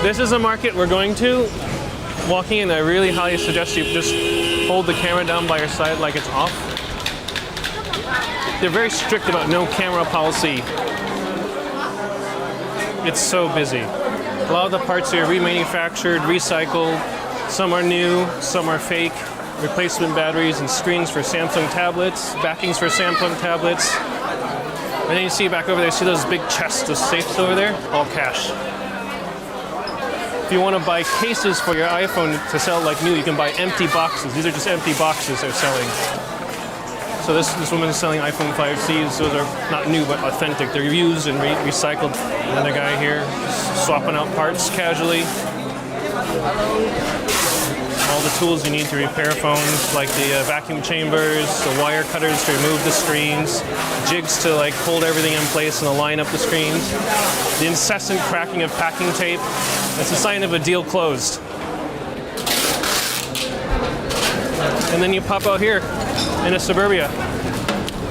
This is a market we're going to. Walking in, I really highly suggest you just hold the camera down by your side like it's off. They're very strict about no camera policy. It's so busy. A lot of the parts are remanufactured, recycled. Some are new, some are fake. Replacement batteries and screens for Samsung tablets, backings for Samsung tablets. And then you see back over there, see those big chests of safes over there? All cash. If you want to buy cases for your iPhone to sell like new, you can buy empty boxes. These are just empty boxes they're selling. So this woman is selling iPhone 5Cs. Those are not new, but authentic. They're used and recycled. And the guy here is swapping out parts casually. All the tools you need to repair phones, like the vacuum chambers, the wire cutters to remove the screens, jigs to like hold everything in place and align up the screens, the incessant cracking of packing tape. That's a sign of a deal closed. And then you pop out here in a suburbia.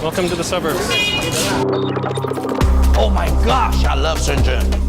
Welcome to the suburbs. Oh my gosh, I love Shenzhen.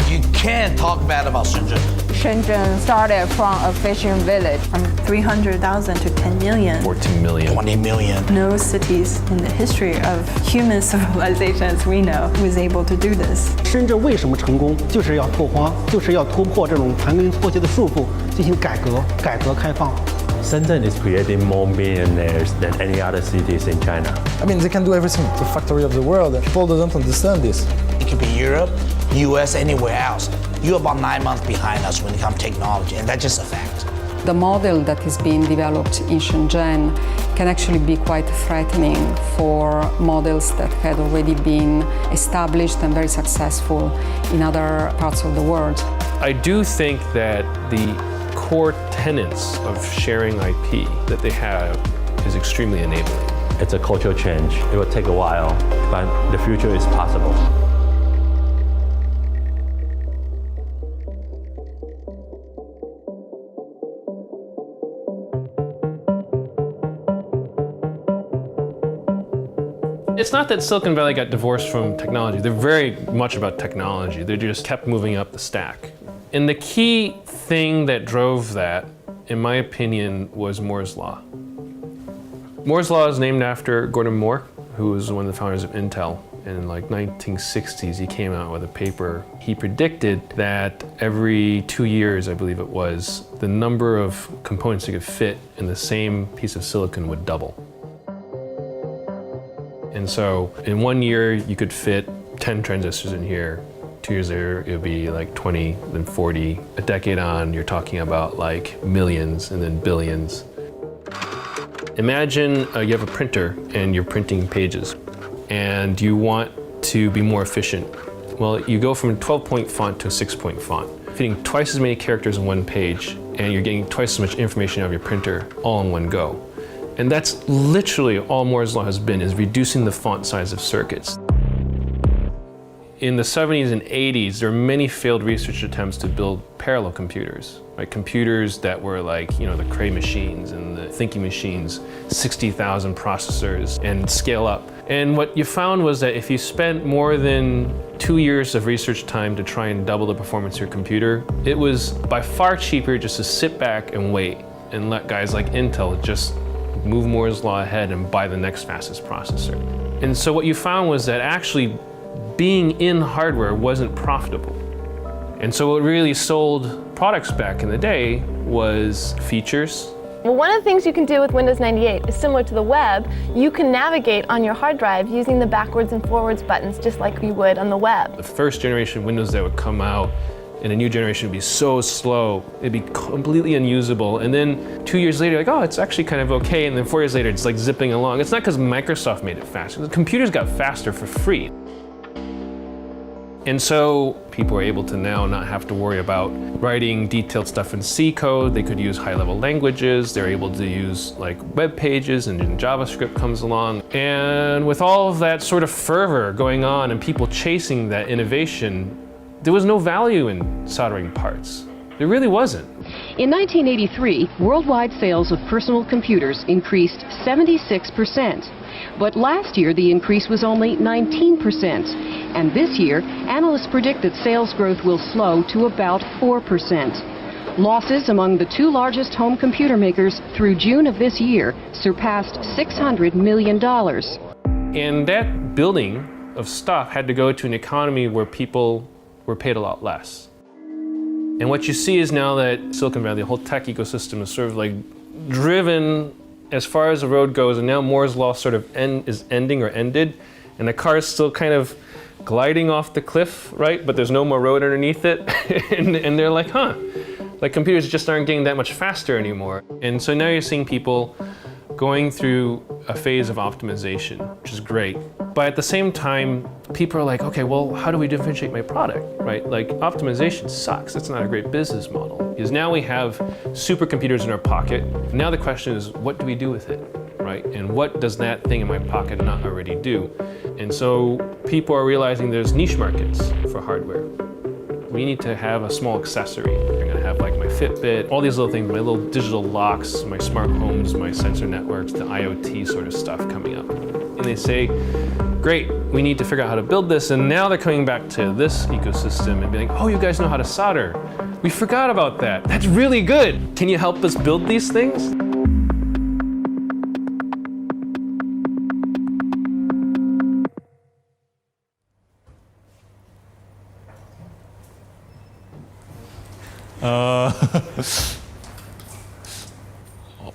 You can't talk bad about Shenzhen. Shenzhen started from a fishing village. From 300,000 to 10 million. 14 million. 20 million. No cities in the history of human civilization as we know was able to do this. 深圳为什么成功？就是要拓荒，就是要突破这种盘根错节的束缚，进行改革开放。 Shenzhen is creating more millionaires than any other cities in China. I mean, they can do everything. The factory of the world. People don't understand this. It could be Europe, US, anywhere else. You're about 9 months behind us when it comes to technology, and that's just a fact. The model that is being developed in Shenzhen can actually be quite threatening for models that had already been established and very successful in other parts of the world. I do think that the core tenets of sharing IP that they have is extremely enabling. It's a cultural change. It will take a while, but the future is possible. It's not that Silicon Valley got divorced from technology. They're very much about technology. They just kept moving up the stack. And the key thing that drove that, in my opinion, was Moore's Law. Moore's Law is named after Gordon Moore, who was one of the founders of Intel. In like 1960s, he came out with a paper. He predicted that every 2 years, I believe it was, the number of components that could fit in the same piece of silicon would double. And so in 1 year, you could fit 10 transistors in here. 2 years later, it would be like 20, then 40. A decade on, you're talking about like millions and then billions. Imagine you have a printer and you're printing pages and you want to be more efficient. Well, you go from a 12-point font to a 6-point font, fitting twice as many characters on one page, and you're getting twice as much information out of your printer all in one go. And that's literally all Moore's Law has been, is reducing the font size of circuits. In the 70s and 80s, there were many failed research attempts to build parallel computers, right? Computers that were like, the Cray machines and the thinking machines, 60,000 processors, and scale up. And what you found was that if you spent more than 2 years of research time to try and double the performance of your computer, it was by far cheaper just to sit back and wait and let guys like Intel just move Moore's Law ahead and buy the next fastest processor. And so what you found was that actually being in hardware wasn't profitable. And so what really sold products back in the day was features. Well, one of the things you can do with Windows 98 is similar to the web. You can navigate on your hard drive using the backwards and forwards buttons just like you would on the web. The first generation Windows that would come out and a new generation would be so slow, it'd be completely unusable. And then 2 years later, like, oh, it's actually kind of okay. And then 4 years later, it's like zipping along. It's not because Microsoft made it faster. The computers got faster for free. And so people are able to now not have to worry about writing detailed stuff in C code. They could use high-level languages. They're able to use like web pages, and then JavaScript comes along. And with all of that sort of fervor going on and people chasing that innovation, there was no value in soldering parts. There really wasn't. In 1983, worldwide sales of personal computers increased 76%. But last year, the increase was only 19%. And this year, analysts predict that sales growth will slow to about 4%. Losses among the two largest home computer makers through June of this year surpassed $600 million. And that building of stuff had to go to an economy where people were paid a lot less. And what you see is now that Silicon Valley, the whole tech ecosystem is sort of like driven as far as the road goes, and now Moore's Law sort of is ending or ended, and the car is still kind of gliding off the cliff, right? But there's no more road underneath it. and they're like, like computers just aren't getting that much faster anymore. And so now you're seeing people going through a phase of optimization, which is great. But at the same time, people are like, okay, well, how do we differentiate my product, right? Like optimization sucks. That's not a great business model. Because now we have supercomputers in our pocket. Now the question is, what do we do with it, right? And what does that thing in my pocket not already do? And so people are realizing there's niche markets for hardware. We need to have a small accessory. I'm gonna have like my Fitbit, all these little things, my little digital locks, my smart homes, my sensor networks, the IoT sort of stuff coming up. And they say, great, we need to figure out how to build this. And now they're coming back to this ecosystem and being like, oh, you guys know how to solder. We forgot about that. That's really good. Can you help us build these things?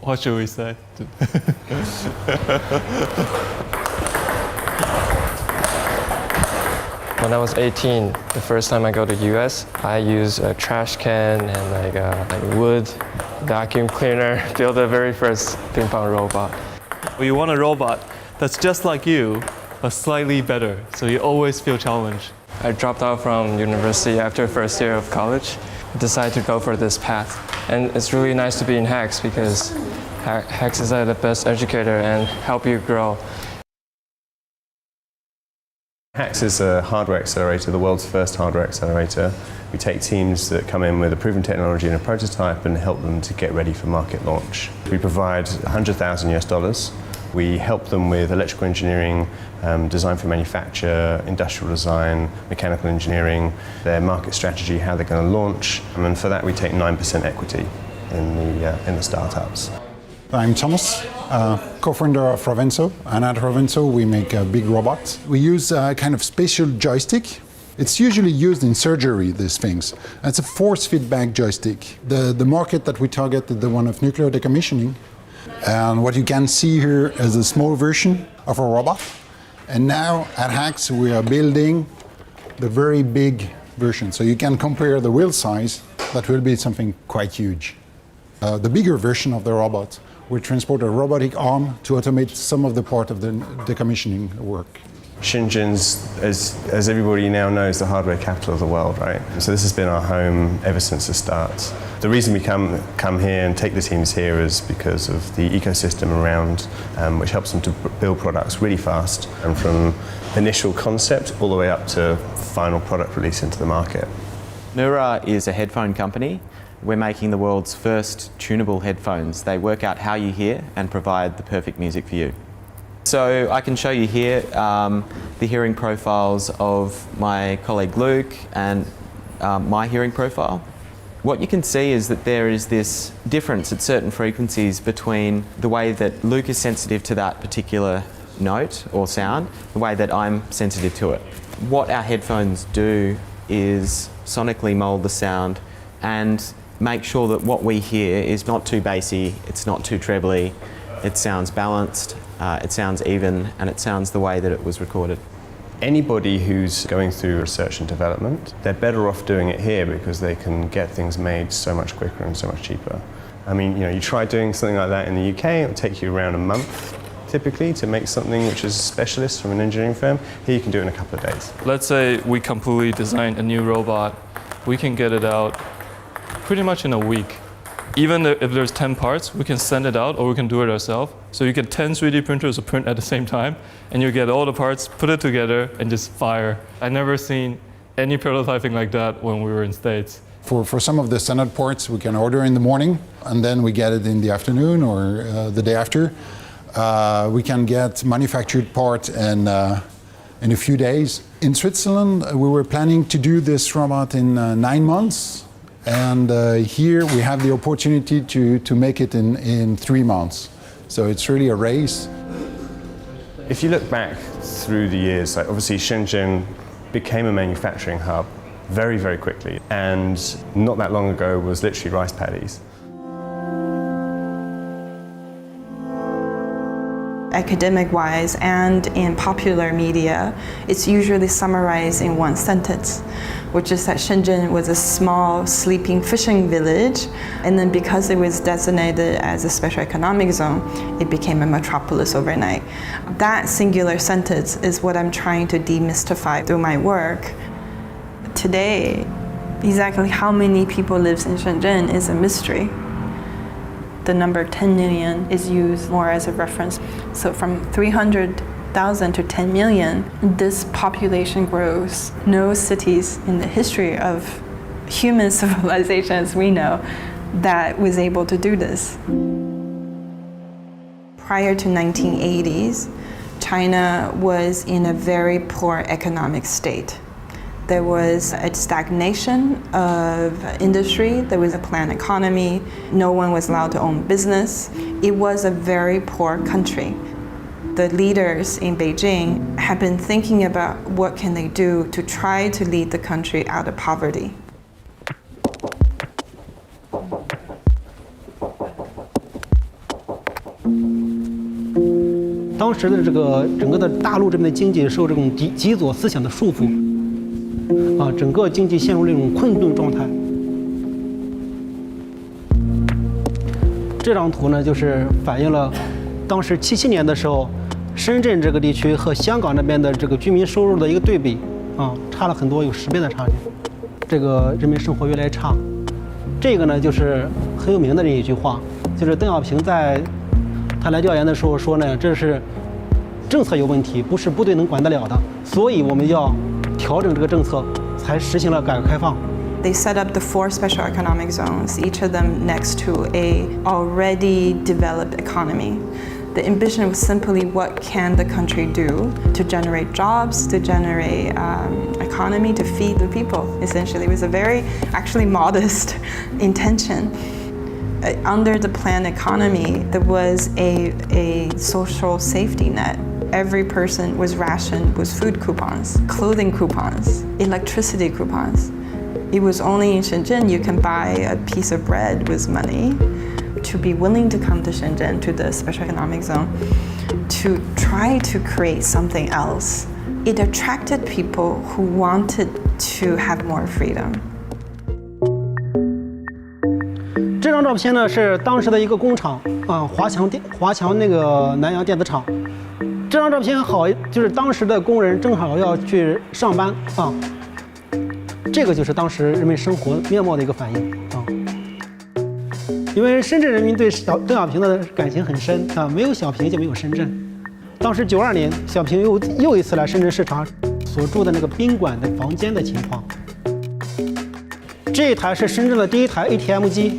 What should we say? When I was 18, the first time I go to US, I use a trash can and like wood, vacuum cleaner, build the very first ping pong robot. Well, you want a robot that's just like you, but slightly better, so you always feel challenged. I dropped out from university after first year of college. I decided to go for this path. And it's really nice to be in HAX because HAX is the best educator and help you grow. HAX is a hardware accelerator, the world's first hardware accelerator. We take teams that come in with a proven technology and a prototype and help them to get ready for market launch. We provide $100,000. We help them with electrical engineering, design for manufacture, industrial design, mechanical engineering, their market strategy, how they're going to launch, and for that we take 9% equity in the startups. I'm Thomas, co-founder of Rovenso, and at Rovenso we make big robots. We use a kind of spatial joystick. It's usually used in surgery, these things. It's a force feedback joystick. The market that we target is the one of nuclear decommissioning. And what you can see here is a small version of a robot. And now at HAX we are building the very big version. So you can compare the wheel size, that will be something quite huge. The bigger version of the robot will transport a robotic arm to automate some of the part of the decommissioning work. Shenzhen's, as everybody now knows, the hardware capital of the world, right? So this has been our home ever since the start. The reason we come here and take the teams here is because of the ecosystem around, which helps them to build products really fast, and from initial concept all the way up to final product release into the market. Neura is a headphone company. We're making the world's first tunable headphones. They work out how you hear and provide the perfect music for you. So I can show you here the hearing profiles of my colleague Luke and my hearing profile. What you can see is that there is this difference at certain frequencies between the way that Luke is sensitive to that particular note or sound, the way that I'm sensitive to it. What our headphones do is sonically mold the sound and make sure that what we hear is not too bassy, it's not too trebly, it sounds balanced, it sounds even, and it sounds the way that it was recorded. Anybody who's going through research and development, they're better off doing it here because they can get things made so much quicker and so much cheaper. I mean, you try doing something like that in the UK, it'll take you around a month typically to make something which is specialist from an engineering firm. Here you can do it in a couple of days. Let's say we completely design a new robot. We can get it out pretty much in a week. Even if there's 10 parts, we can send it out or we can do it ourselves. So you get 10 3D printers to print at the same time, and you get all the parts, put it together, and just fire. I've never seen any prototyping like that when we were in States. For some of the standard parts, we can order in the morning, and then we get it in the afternoon or the day after. We can get manufactured parts in a few days. In Switzerland, we were planning to do this robot in 9 months, and here we have the opportunity to make it in 3 months. So it's really a race. If you look back through the years, like obviously Shenzhen became a manufacturing hub very, very quickly, and not that long ago was literally rice paddies. Academic-wise and in popular media, it's usually summarized in one sentence, which is that Shenzhen was a small sleeping fishing village, and then because it was designated as a special economic zone, it became a metropolis overnight. That singular sentence is what I'm trying to demystify through my work. Today, exactly how many people live in Shenzhen is a mystery. The number 10 million is used more as a reference. So from 300,000 to 10 million, this population grows. No cities in the history of human civilization as we know that was able to do this. Prior to 1980s, China was in a very poor economic state. There was a stagnation of industry, there was a planned economy, no one was allowed to own business. It was a very poor country. The leaders in Beijing have been thinking about what can they do to try to lead the country out of poverty. 当时的这个整个的大陆这边的经济受这种极左思想的束缚，整个经济陷入这种困顿状态。这张图呢，就是反映了当时77年的时候，深圳这个地区和香港那边的这个居民收入的一个对比，差了很多，有10倍的差距。这个人民生活越来越差。这个呢，就是很有名的这一句话，就是邓小平在他来调研的时候说呢，这是政策有问题，不是部队能管得了的，所以我们要调整这个政策，才实行了改革开放。They set up the 4 special economic zones, each of them next to a already developed economy. The ambition was simply what can the country do to generate jobs, to generate economy, to feed the people. Essentially, it was a very actually modest intention. Under the planned economy, there was a social safety net. Every person was rationed with food coupons, clothing coupons, electricity coupons. It was only in Shenzhen you can buy a piece of bread with money. To be willing to come to Shenzhen, to the special economic zone, to try to create something else. It attracted people who wanted to have more freedom. 这张照片呢是当时的一个工厂华强那个南洋电子厂。这张照片好，就是当时的工人正好要去上班这个就是当时人民生活面貌的一个反应因为深圳人民对邓小平的感情很深没有小平就没有深圳。当时92年，小平又一次来深圳视察所住的那个宾馆的房间的情况。这一台是深圳的第一台 ATM 机，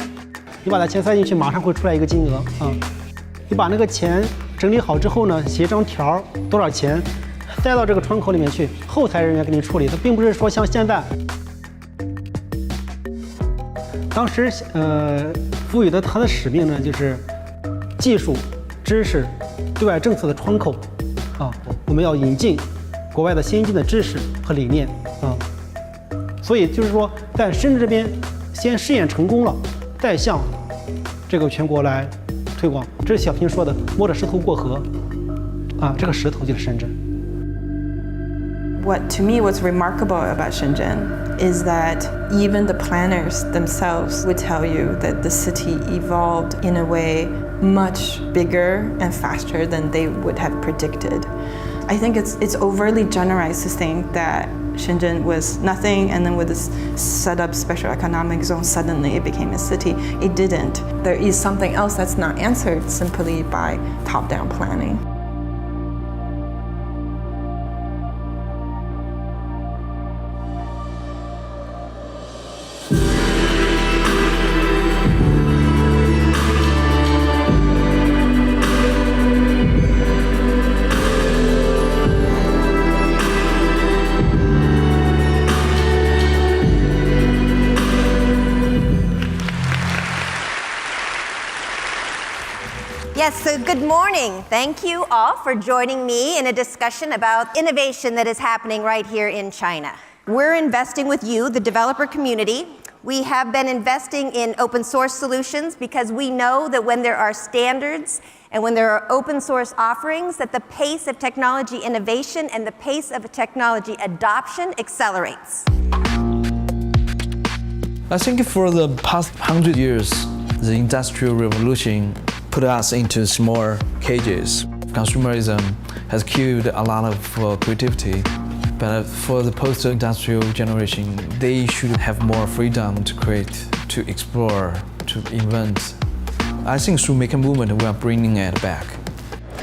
你把它钱塞进去，马上会出来一个金额你把那个钱整理好之后呢，写一张条多少钱，塞到这个窗口里面去，后台人员给你处理。它并不是说像现在，当时赋予的它的使命呢，就是技术、知识、对外政策的窗口我们要引进国外的先进的知识和理念所以就是说，在深圳这边先试验成功了，再向这个全国来推广。这是小平说的“摸着石头过河”这个石头就是深圳。What to me was remarkable about Shenzhen is that even the planners themselves would tell you that the city evolved in a way much bigger and faster than they would have predicted. I think it's overly generalized to think that Shenzhen was nothing and then with this set up special economic zone suddenly it became a city. It didn't. There is something else that's not answered simply by top-down planning. Yes, so good morning. Thank you all for joining me in a discussion about innovation that is happening right here in China. We're investing with you, the developer community. We have been investing in open source solutions because we know that when there are standards and when there are open source offerings, that the pace of technology innovation and the pace of technology adoption accelerates. I think for the past 100 years, the Industrial Revolution put us into small cages. Consumerism has killed a lot of creativity. But for the post-industrial generation, they should have more freedom to create, to explore, to invent. I think through Maker Movement, we are bringing it back.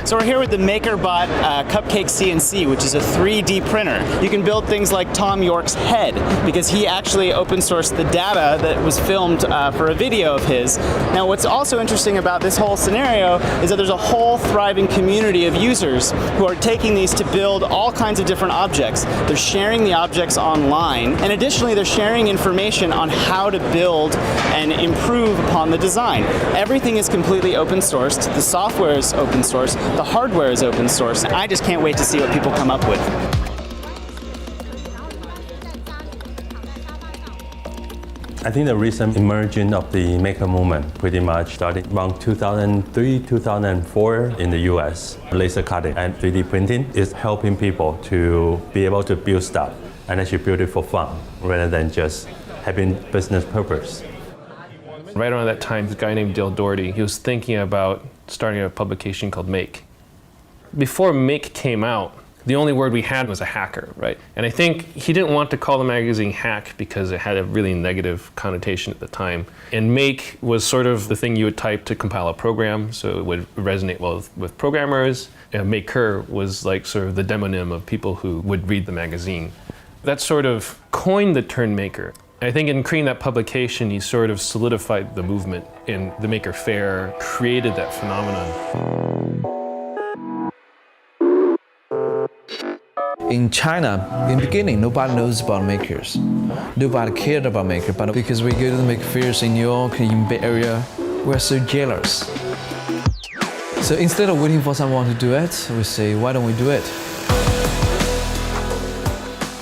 So we're here with the MakerBot Cupcake CNC, which is a 3D printer. You can build things like Tom York's head, because he actually open sourced the data that was filmed for a video of his. Now what's also interesting about this whole scenario is that there's a whole thriving community of users who are taking these to build all kinds of different objects. They're sharing the objects online, and additionally they're sharing information on how to build and improve upon the design. Everything is completely open sourced, the software is open source, the hardware is open source. I just can't wait to see what people come up with. I think the recent emergence of the maker movement pretty much started around 2003, 2004 in the US. Laser cutting and 3D printing is helping people to be able to build stuff and actually build it for fun rather than just having business purpose. Right around that time, this guy named Dale Doherty, he was thinking about starting a publication called Make. Before Make came out, the only word we had was a hacker, right? And I think he didn't want to call the magazine Hack because it had a really negative connotation at the time. And Make was sort of the thing you would type to compile a program, so it would resonate well with programmers. And Maker was like sort of the demonym of people who would read the magazine. That sort of coined the term maker. I think in creating that publication, he sort of solidified the movement, and the Maker Faire created that phenomenon. In China, in the beginning, nobody knows about makers. Nobody cared about makers, but because we go to the maker fairs in New York, in Bay Area, we're so jealous. So instead of waiting for someone to do it, we say, why don't we do it?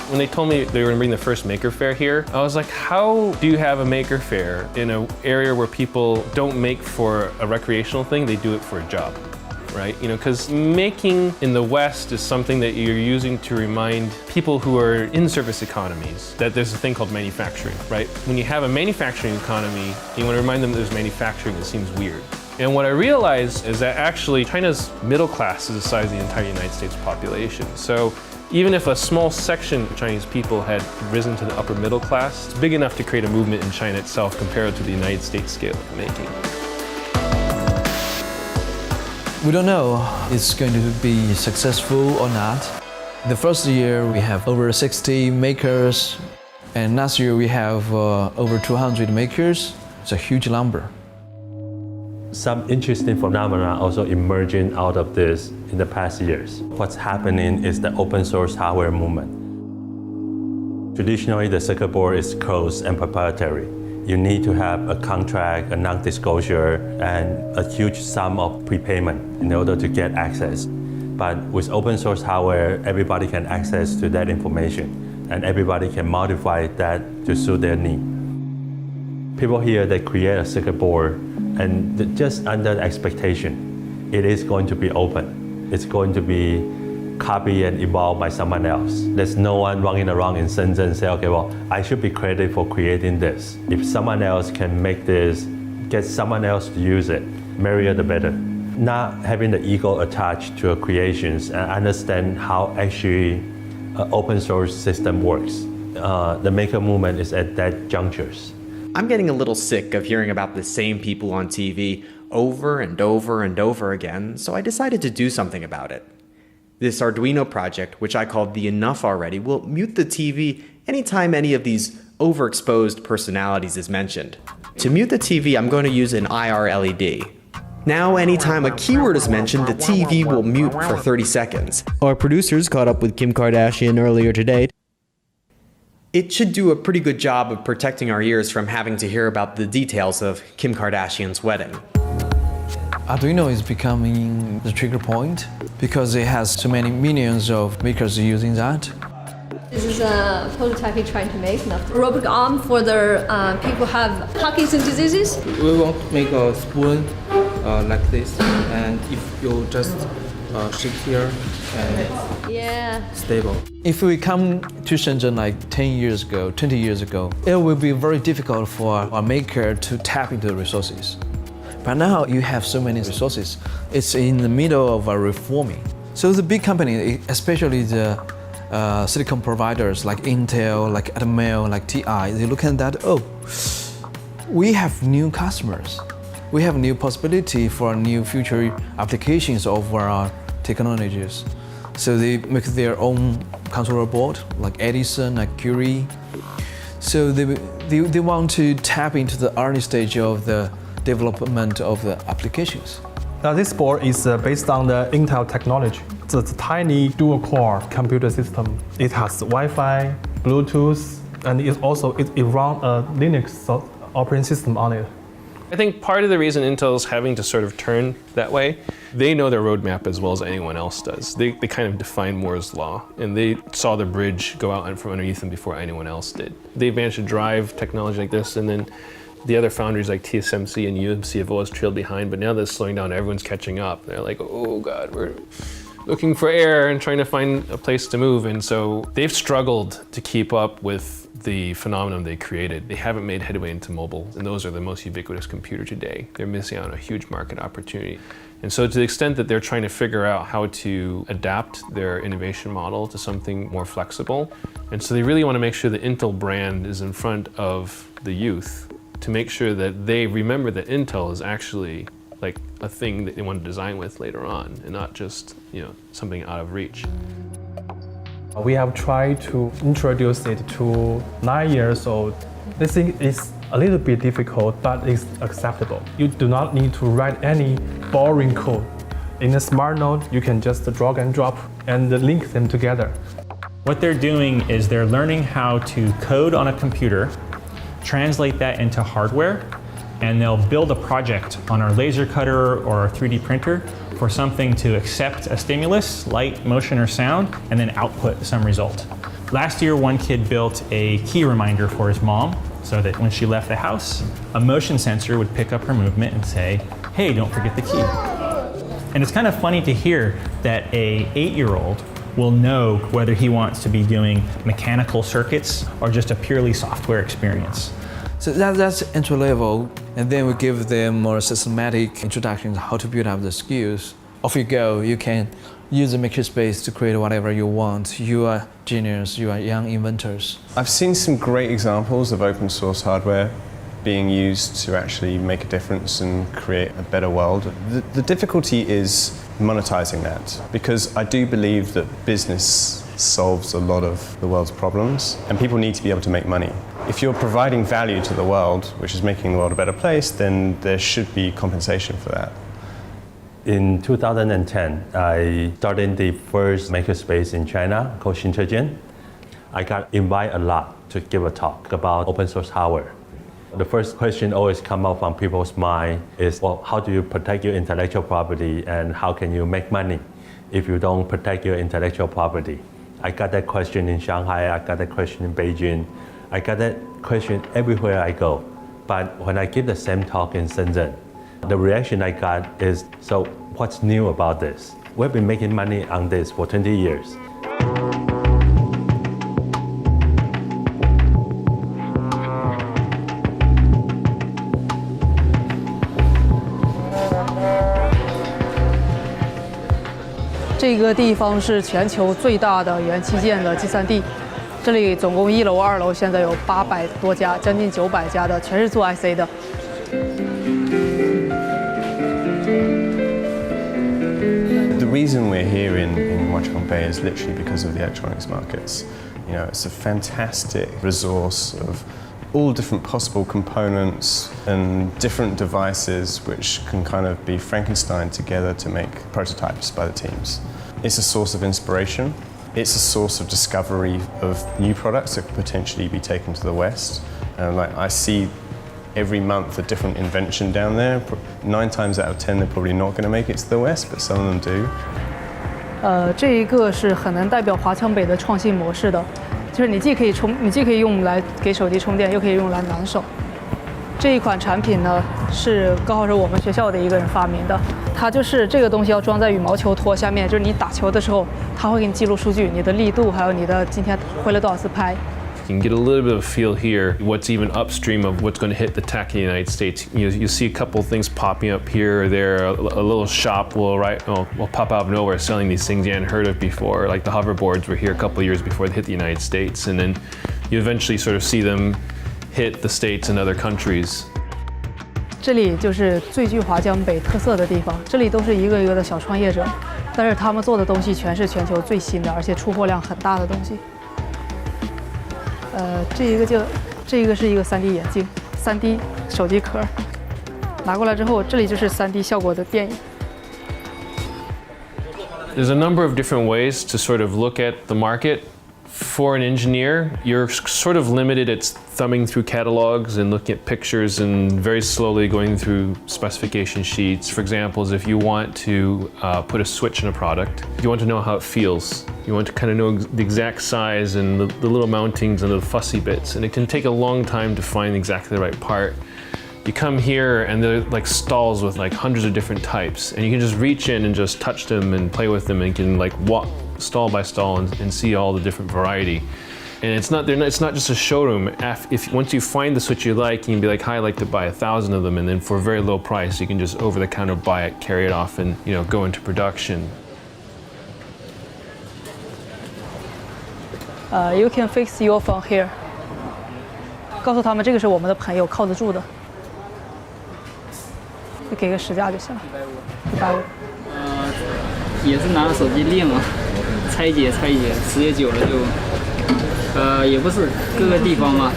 When they told me they were going to bring the first Maker Faire here, I was like, how do you have a Maker Faire in an area where people don't make for a recreational thing, they do it for a job, right? You know, because making in the West is something that you're using to remind people who are in service economies that there's a thing called manufacturing, right? When you have a manufacturing economy, you want to remind them that there's manufacturing, it seems weird. And what I realized is that actually China's middle class is the size of the entire United States population. So even if a small section of Chinese people had risen to the upper middle class, it's big enough to create a movement in China itself compared to the United States scale of making. We don't know if it's going to be successful or not. The first year we have over 60 makers, and last year we have over 200 makers. It's a huge number. Some interesting phenomena also emerging out of this in the past years. What's happening is the open source hardware movement. Traditionally, the circuit board is closed and proprietary. You need to have a contract, a non-disclosure, and a huge sum of prepayment in order to get access. But with open source hardware, everybody can access to that information, and everybody can modify that to suit their need. People here, they create a circuit board, and just under the expectation, it is going to be open. It's going to be copied and evolved by someone else. There's no one running around in Shenzhen and say, okay, well, I should be credited for creating this. If someone else can make this, get someone else to use it, merrier the better. Not having the ego attached to your creations and understand how actually an open source system works. The maker movement is at that junctures. I'm getting a little sick of hearing about the same people on TV over and over and over again, so I decided to do something about it. This Arduino project, which I called the Enough Already, will mute the TV anytime any of these overexposed personalities is mentioned. To mute the TV, I'm going to use an IR LED. Now, anytime a keyword is mentioned, the TV will mute for 30 seconds. Our producers caught up with Kim Kardashian earlier today. It should do a pretty good job of protecting our ears from having to hear about the details of Kim Kardashian's wedding. Arduino is becoming the trigger point because it has so many millions of makers using that. This is a prototype we're trying to make, a robotic arm for the people who have Parkinson's diseases. We want to make a spoon like this, and if you just shake here and stable. If we come to Shenzhen like 10 years ago, 20 years ago, it will be very difficult for a maker to tap into the resources. But now you have so many resources. It's in the middle of a reforming. So the big company, especially the silicon providers like Intel, like Atmel, like TI, they look at that, oh, we have new customers. We have new possibility for new future applications of our technologies. So they make their own controller board, like Edison, like Curie. So they want to tap into the early stage of the development of the applications. Now this board is based on the Intel technology. It's a tiny dual-core computer system. It has Wi-Fi, Bluetooth, and it runs a Linux operating system on it. I think part of the reason Intel is having to sort of turn that way, they know their roadmap as well as anyone else does. They kind of define Moore's law, and they saw the bridge go out from underneath them before anyone else did. They managed to drive technology like this, and then the other foundries like TSMC and UMC have always trailed behind, but now they're slowing down, everyone's catching up. They're like, oh God, we're looking for air and trying to find a place to move. And so they've struggled to keep up with the phenomenon they created. They haven't made headway into mobile, and those are the most ubiquitous computer today. They're missing out on a huge market opportunity. And so to the extent that they're trying to figure out how to adapt their innovation model to something more flexible, and so they really want to make sure the Intel brand is in front of the youth to make sure that they remember that Intel is actually like a thing that they want to design with later on, and not just, you know, something out of reach. We have tried to introduce it to 9 years old. This thing is a little bit difficult, but it's acceptable. You do not need to write any boring code. In a smart node, you can just drag and drop and link them together. What they're doing is they're learning how to code on a computer, translate that into hardware, and they'll build a project on our laser cutter or our 3D printer for something to accept a stimulus, light, motion, or sound, and then output some result. Last year, one kid built a key reminder for his mom so that when she left the house, a motion sensor would pick up her movement and say, hey, don't forget the key. And it's kind of funny to hear that an 8-year-old will know whether he wants to be doing mechanical circuits or just a purely software experience. So that's entry level, and then we give them more systematic introductions how to build up the skills. Off you go, you can use the makerspace to create whatever you want. You are genius, you are young inventors. I've seen some great examples of open source hardware being used to actually make a difference and create a better world. The difficulty is monetizing that, because I do believe that business solves a lot of the world's problems, and people need to be able to make money. If you're providing value to the world, which is making the world a better place, then there should be compensation for that. In 2010, I started the first makerspace in China called Shenzhen. I got invited a lot to give a talk about open source hardware. The first question always come up from people's mind is, well, how do you protect your intellectual property, and how can you make money if you don't protect your intellectual property? I got that question in Shanghai, I got that question in Beijing, I got that question everywhere I go. But when I give the same talk in Shenzhen, the reaction I got is, so what's new about this? We've been making money on this for 20 years.这个地方是全球最大的元器件的集散地，这里总共1楼、2楼现在有800多家，将近900家的，全是做 IC 的。The reason we're here in Huaqiang Bay is literally because of the electronics markets. You know, it's a fantastic resource of all different possible components and different devices which can kind of be Frankenstein together to make prototypes by the teams. It's a source of inspiration. It's a source of discovery of new products that could potentially be taken to the West. And I see every month a different invention down there. 9 times out of 10 they're probably not going to make it to the West, but some of them do. 这一个是很能代表华强北的创新模式的，就是你既可以用来给手机充电，又可以用来暖手。这一款产品呢，是刚好是我们学校的一个人发明的。它就是这个东西要装在羽毛球托下面，就是你打球的时候，它会给你记录数据，你的力度，还有你的今天挥了多少次拍。You can get a little bit of a feel here, what's even upstream of what's going to hit the tack in the United States. You see a couple things popping up here or there. A little shop will pop out of nowhere selling these things you hadn't heard of before. Like the hoverboards were here a couple of years before they hit the United States. And then you eventually sort of see them hit the States and other countries. 这里就是最具华强北特色的地方，这里都是一个一个的小创业者，但是他们做的东西全是全球最新的，而且出货量很大的东西。这个是一个3D 眼镜，3D 手机壳，拿过来之后，这里就是 3D 效果的电影。There's a number of different ways to sort of look at the market. For an engineer, you're sort of limited at thumbing through catalogs and looking at pictures and very slowly going through specification sheets. For example, if you want to put a switch in a product, you want to know how it feels. You want to kind of know the exact size and the little mountings and the fussy bits. And it can take a long time to find exactly the right part. You come here and they're like stalls with like hundreds of different types, and you can just reach in and just touch them and play with them, and you can like walk stall by stall and see all the different variety. And it's not just a showroom. Once you find the switch you like, you can be like, hi, I'd like to buy 1,000 of them, and then for a very low price, you can just over the counter buy it, carry it off, and go into production. You can fix your phone here. 告诉他们这个是我们的朋友靠得住的，就给个实价就行了。150。也是拿手机练嘛，拆解，时间久了就，也不是各个地方嘛，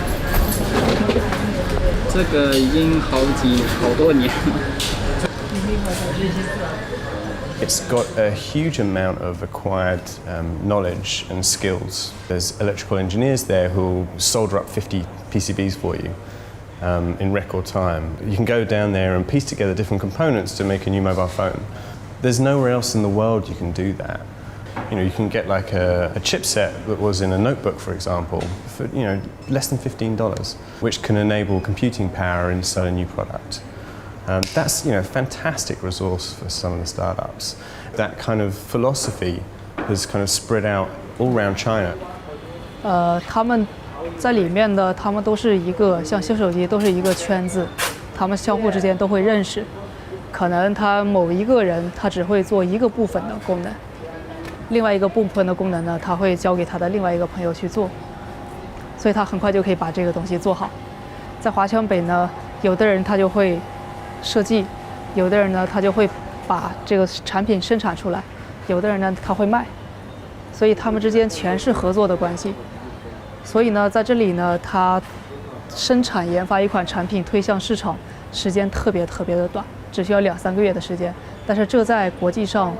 这个已经好多年了。It's got a huge amount of acquired knowledge and skills. There's electrical engineers there who'll solder up 50 PCBs for you in record time. You can go down there and piece together different components to make a new mobile phone. There's nowhere else in the world you can do that. You can get like a chipset that was in a notebook, for example, for less than $15, which can enable computing power inside a new product. That's a fantastic resource for some of the startups. That kind of philosophy has kind of spread out all around China. 他们在里面的，他们都是一个像修手机都是一个圈子，他们相互之间都会认识。可能他某一个人他只会做一个部分的功能，另外一个部分的功能呢，他会交给他的另外一个朋友去做，所以他很快就可以把这个东西做好。在华强北呢，有的人他就会设计，有的人呢他就会把这个产品生产出来，有的人呢他会卖，所以他们之间全是合作的关系。所以呢，在这里呢，他生产研发一款产品推向市场时间特别的短。只需要2-3个月的时间，但是这在国际上，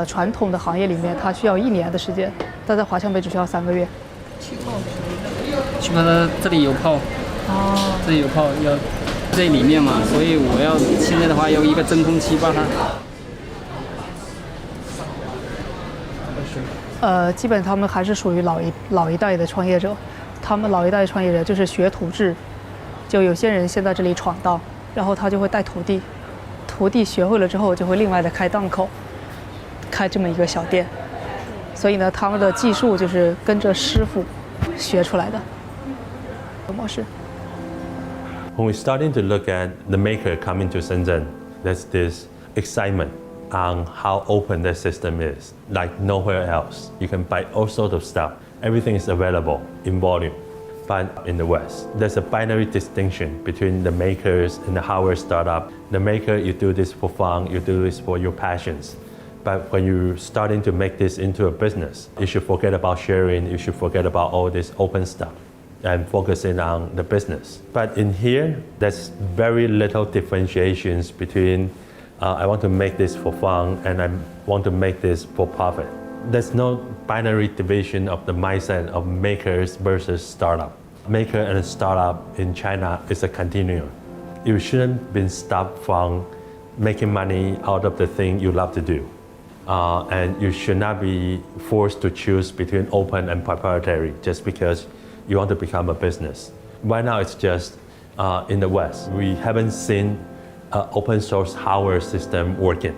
传统的行业里面，它需要1年的时间，但在华强北只需要3个月。起码这里有泡，这里有泡要这里面嘛，所以我要现在的话要一个真空期把它。基本他们还是属于老一代的创业者，他们老一代的创业者就是学徒制，就有些人先在这里闯荡，然后他就会带徒弟。徒弟学会了之后，就会另外的开档口，开这么一个小店。所以呢，他们的技术就是跟着师傅学出来的模式。When we're starting to look at the maker coming to Shenzhen, there's this excitement on how open the system is, like nowhere else. You can buy all sorts of stuff. Everything is available in volume. But in the West, there's a binary distinction between the makers and the hardware startup. The maker, you do this for fun, you do this for your passions. But when you're starting to make this into a business, you should forget about sharing, you should forget about all this open stuff and focusing on the business. But in here, there's very little differentiations between I want to make this for fun and I want to make this for profit. There's no binary division of the mindset of makers versus startup. Maker and startup in China is a continuum. You shouldn't be stopped from making money out of the thing you love to do. And you should not be forced to choose between open and proprietary just because you want to become a business. Right now it's just in the West. We haven't seen an open source hardware system working.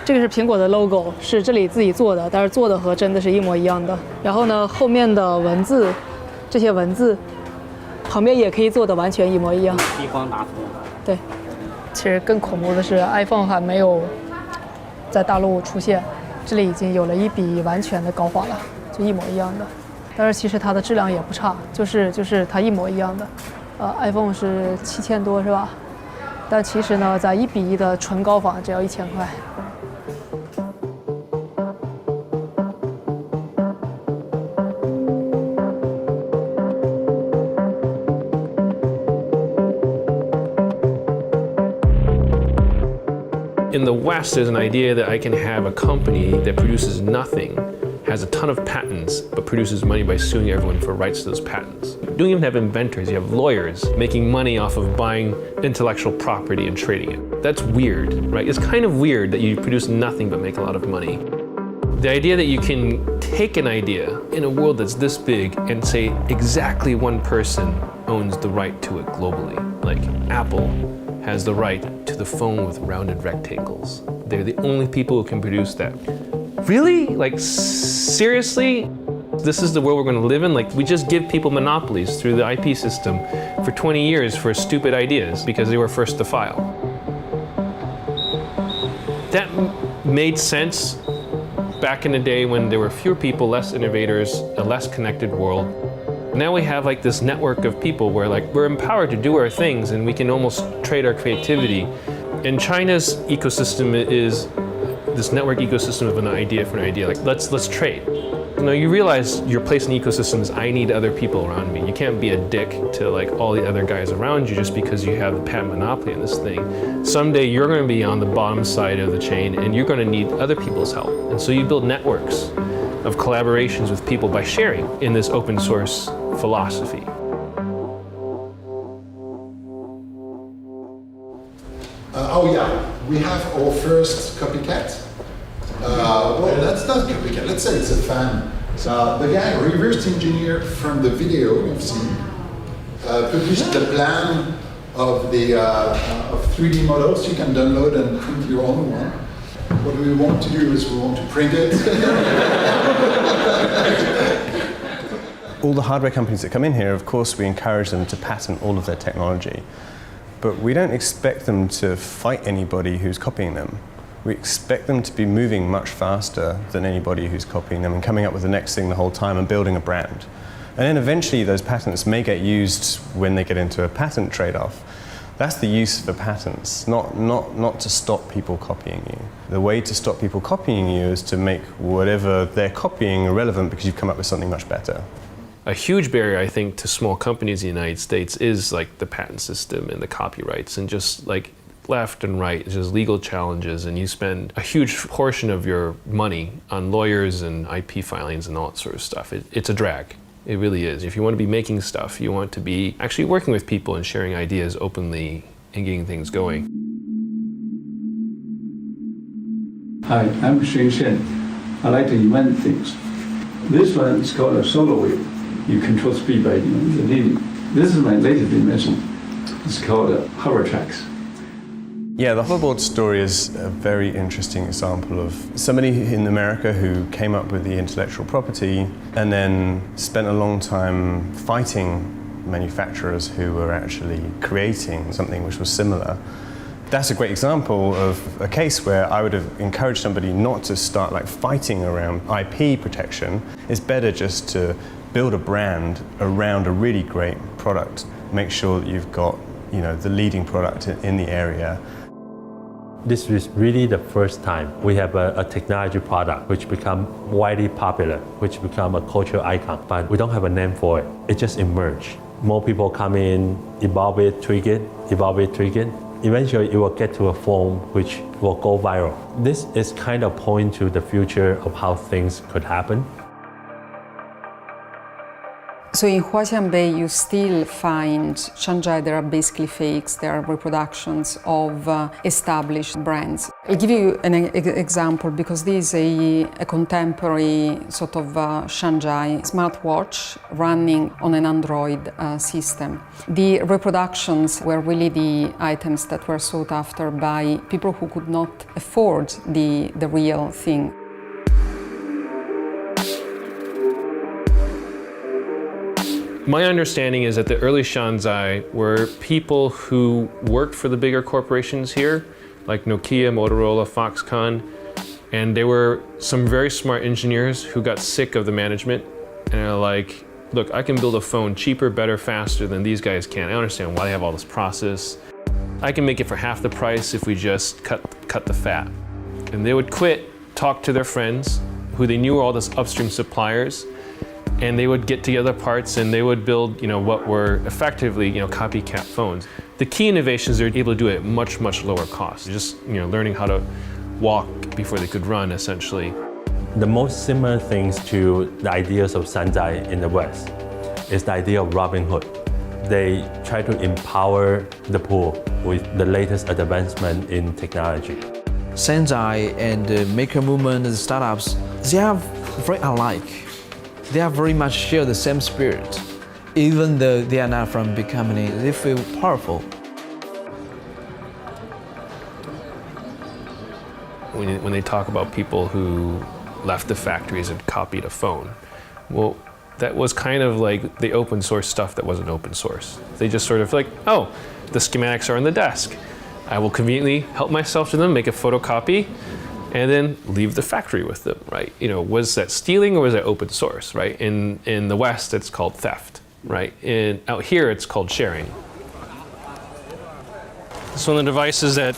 这个是苹果的 logo， 是这里自己做的，但是做的和真的是一模一样的。然后呢，后面的文字，这些文字旁边也可以做的完全一模一样。地方拿出。对，其实更恐怖的是 iPhone 还没有在大陆出现，这里已经有了一笔完全的高仿了，就一模一样的。但是其实它的质量也不差，就是它一模一样的。iPhone 是7000多是吧？但其实呢，在1:1的纯高仿只要1000块。In the West, there's an idea that I can have a company that produces nothing, has a ton of patents, but produces money by suing everyone for rights to those patents. You don't even have inventors, you have lawyers making money off of buying intellectual property and trading it. That's weird, right? It's kind of weird that you produce nothing but make a lot of money. The idea that you can take an idea in a world that's this big and say exactly one person owns the right to it globally, like Apple has the right to the phone with rounded rectangles. They're the only people who can produce that. Really? Like, seriously? This is the world we're going to live in? Like, we just give people monopolies through the IP system for 20 years for stupid ideas because they were first to file. That made sense back in the day when there were fewer people, less innovators, a less connected world. Now we have like this network of people where like we're empowered to do our things and we can almost trade our creativity. And China's ecosystem is this network ecosystem of an idea for an idea. Like let's trade. You know, you realize your place in the ecosystem is I need other people around me. You can't be a dick to like all the other guys around you just because you have the patent monopoly on this thing. Someday you're going to be on the bottom side of the chain and you're going to need other people's help. And so you build networks of collaborations with people by sharing in this open source philosophy. Oh yeah, we have our first copycat. Well, that's not copycat. Let's say it's a fan. The guy reverse engineered from the video you've seen, published the plan of the of 3D models. You can download and print your own one. What we want to do is we want to print it. All the hardware companies that come in here, of course, we encourage them to patent all of their technology. But we don't expect them to fight anybody who's copying them. We expect them to be moving much faster than anybody who's copying them and coming up with the next thing the whole time and building a brand. And then eventually those patents may get used when they get into a patent trade-off. That's the use for patents, not to stop people copying you. The way to stop people copying you is to make whatever they're copying irrelevant because you've come up with something much better. A huge barrier, I think, to small companies in the United States is like the patent system and the copyrights and just like left and right, it's just legal challenges, and you spend a huge portion of your money on lawyers and IP filings and all that sort of stuff. It's a drag. It really is. If you want to be making stuff, you want to be actually working with people and sharing ideas openly and getting things going. Hi, I'm Shenzhen. I like to invent things. This one is called a solo wheel. You control speed by the leading. This is my latest invention. It's called hover tracks. Yeah, the hoverboard story is a very interesting example of somebody in America who came up with the intellectual property and then spent a long time fighting manufacturers who were actually creating something which was similar. That's a great example of a case where I would have encouraged somebody not to start like fighting around IP protection. It's better just to build a brand around a really great product. Make sure that you've got, you know, the leading product in the area. This is really the first time we have a technology product which become widely popular, which become a cultural icon, but we don't have a name for it. It just emerged. More people come in, evolve it, tweak it, evolve it, tweak it. Eventually it will get to a form which will go viral. This is kind of pointing to the future of how things could happen. So in Huaxianbei, you still find Shanzhai, there are basically fakes, there are reproductions of established brands. I'll give you an example because this is a contemporary sort of Shanzhai smartwatch running on an Android system. The reproductions were really the items that were sought after by people who could not afford the real thing. My understanding is that the early Shanzhai were people who worked for the bigger corporations here, like Nokia, Motorola, Foxconn, and they were some very smart engineers who got sick of the management and are like, look, I can build a phone cheaper, better, faster than these guys can. I understand why they have all this process. I can make it for half the price if we just cut the fat. And they would quit, talk to their friends who they knew were all this upstream suppliers, and they would get together parts and they would build, what were effectively, copycat phones. The key innovations, they're able to do it at much, much lower cost. Just, learning how to walk before they could run, essentially. The most similar things to the ideas of Shanzhai in the West is the idea of Robin Hood. They try to empower the poor with the latest advancement in technology. Shanzhai and the maker movement and the startups, they are very alike. They are very much share the same spirit. Even though they are not from big companies, they feel powerful. When they talk about people who left the factories and copied a phone, well, that was kind of like the open source stuff that wasn't open source. They just sort of like, oh, the schematics are on the desk. I will conveniently help myself to them, make a photocopy, and then leave the factory with them, right? Was that stealing or was that open source, right? In the West, it's called theft, right? Out here, it's called sharing. This is one of the devices that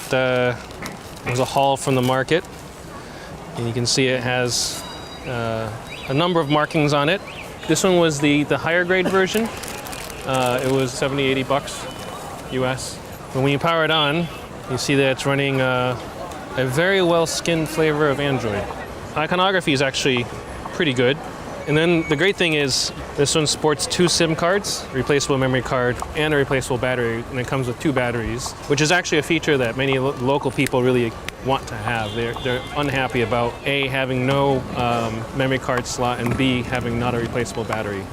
was a haul from the market. And you can see it has a number of markings on it. This one was the higher grade version. It was 70, 80 bucks US. But when you power it on, you see that it's running a very well-skinned flavor of Android. Iconography is actually pretty good. And then the great thing is this one sports 2 SIM cards, replaceable memory card, and a replaceable battery, and it comes with 2 batteries, which is actually a feature that many local people really want to have. They're unhappy about A, having no memory card slot, and B, having not a replaceable battery.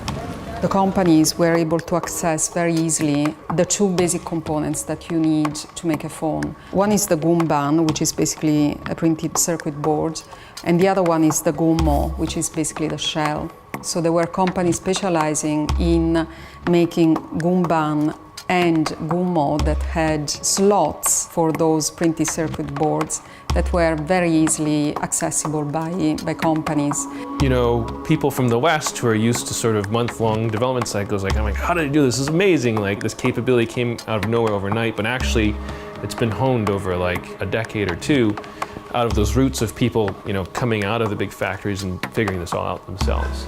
The companies were able to access very easily the 2 basic components that you need to make a phone. One is the Gumban, which is basically a printed circuit board, and the other one is the Gummo, which is basically the shell. So there were companies specializing in making Gumban and Gummo that had slots for those printed circuit boards that were very easily accessible by companies. People from the West who are used to sort of month-long development cycles, I'm like, how did I do this? This is amazing. Like, this capability came out of nowhere overnight, but actually it's been honed over like a decade or 2 out of those roots of people, coming out of the big factories and figuring this all out themselves.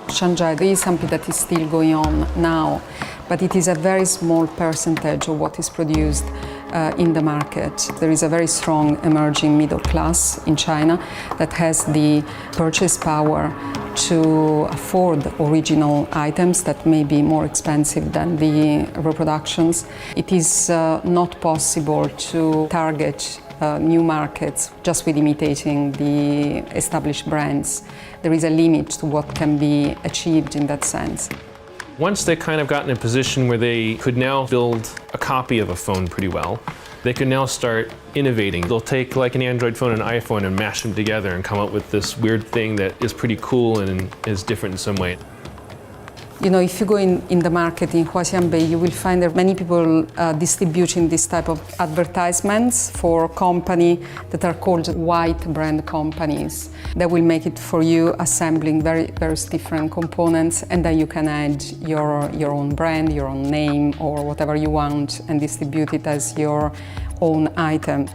Shanzhai is something that is still going on now, but it is a very small percentage of what is produced in the market. There is a very strong emerging middle class in China that has the purchase power to afford original items that may be more expensive than the reproductions. It is not possible to target new markets just with imitating the established brands. There is a limit to what can be achieved in that sense. Once they kind of got in a position where they could now build a copy of a phone pretty well, they can now start innovating. They'll take like an Android phone and an iPhone and mash them together and come up with this weird thing that is pretty cool and is different in some way. If you go in the market in Huaxianbei, you will find that many people distributing this type of advertisements for companies that are called white brand companies. They will make it for you, assembling various different components, and then you can add your own brand, your own name, or whatever you want, and distribute it as your own item.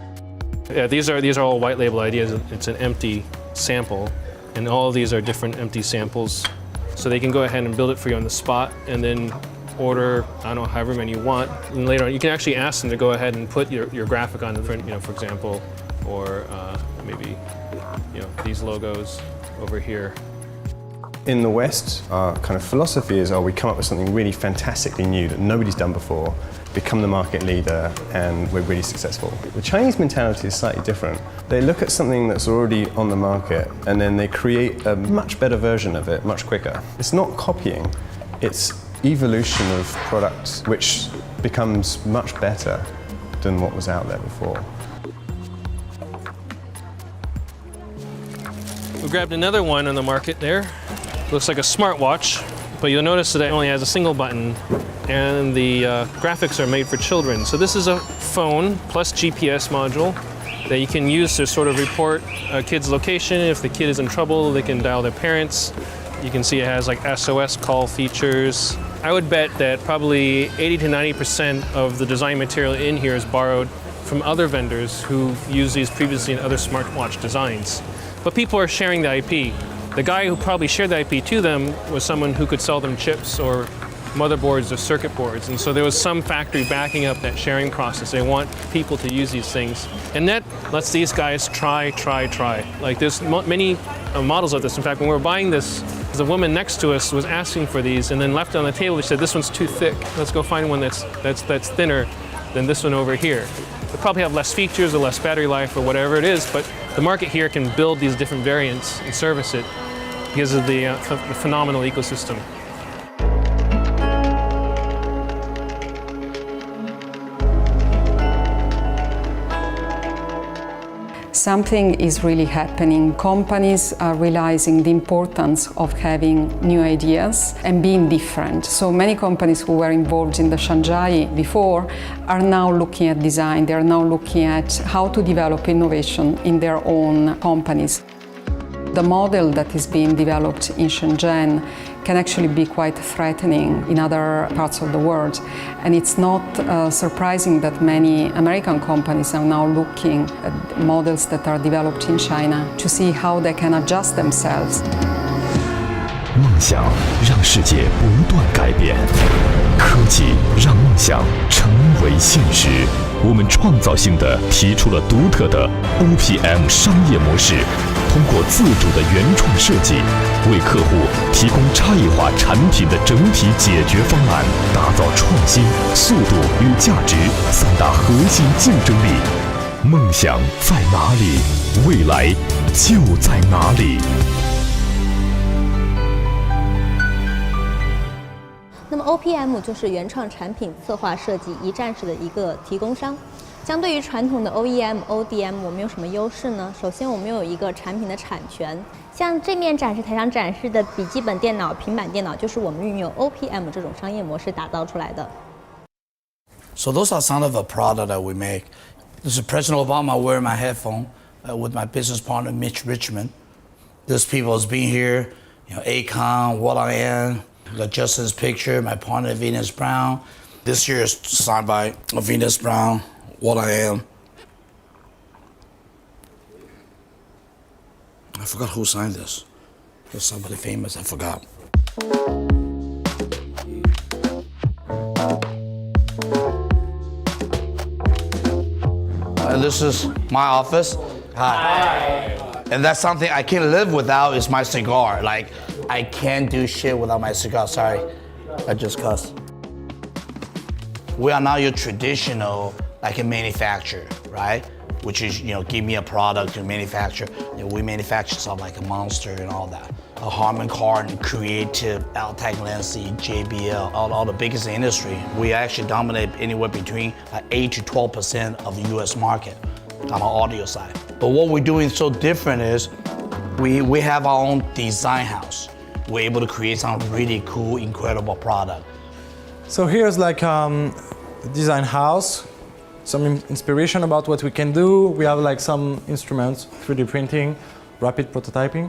Yeah, these are all white label ideas. It's an empty sample, and all of these are different empty samples. So they can go ahead and build it for you on the spot and then order, I don't know, however many you want. And later on, you can actually ask them to go ahead and put your graphic on the front, for example, or maybe, these logos over here. In the West, our kind of philosophy is, we come up with something really fantastically new that nobody's done before, become the market leader, and we're really successful. The Chinese mentality is slightly different. They look at something that's already on the market, and then they create a much better version of it much quicker. It's not copying, it's evolution of product, which becomes much better than what was out there before. We grabbed another one on the market there. Looks like a smartwatch, but you'll notice that it only has a single button, and the graphics are made for children. So this is a phone plus GPS module that you can use to sort of report a kid's location. If the kid is in trouble, they can dial their parents. You can see it has like SOS call features. I would bet that probably 80 to 90% of the design material in here is borrowed from other vendors who've used these previously in other smartwatch designs. But people are sharing the IP. The guy who probably shared the IP to them was someone who could sell them chips or motherboards or circuit boards. And so there was some factory backing up that sharing process. They want people to use these things. And that lets these guys try. Like there's many models of this. In fact, when we were buying this, the woman next to us was asking for these and then left it on the table. She said, this one's too thick. Let's go find one that's thinner than this one over here. They probably have less features or less battery life or whatever it is, but the market here can build these different variants and service it because of the phenomenal ecosystem. Something is really happening. Companies are realizing the importance of having new ideas and being different. So many companies who were involved in the Shanzhai before are now looking at design. They are now looking at how to develop innovation in their own companies. The model that is being developed in Shenzhen can actually be quite threatening in other parts of the world. And it's not surprising that many American companies are now looking at models that are developed in China to see how they can adjust themselves. 梦想让世界不断改变，科技让梦想成为现实。我们创造性地提出了独特的 OPM 商业模式，通过自主的原创设计，为客户提供差异化产品的整体解决方案，打造创新、速度与价值三大核心竞争力。梦想在哪里，未来就在哪里。那么 OPM 就是原创产品策划设计一站式的一个提供商。相对于传统的 OEM、ODM， 我们有什么优势呢？首先，我们有一个产品的产权，像这面展示台上展示的笔记本电脑、平板电脑，就是我们运用 OPM 这种商业模式打造出来的。So those are some of the products that we make. This is President Obama wearing my headphone with my business partner Mitch Richmond. These people has been here, Akon, What I Am. The Justice picture, my partner Venus Brown. This year is signed by Venus Brown, What I Am. I forgot who signed this. There's somebody famous, I forgot. This is my office. Hi. And that's something I can't live without is my cigar. Like, I can't do shit without my cigar. Sorry, I just cussed. We are not your traditional, like a manufacturer, right? Which is, give me a product to manufacture. We manufacture stuff like a Monster and all that. A Harman Kardon, Creative, Altec Lancy, JBL, all the biggest industry. We actually dominate anywhere between 8 to 12% of the US market on the audio side. But what we're doing so different is we have our own design house. We're able to create some really cool, incredible product. So here's like a design house, some inspiration about what we can do. We have like some instruments, 3D printing, rapid prototyping.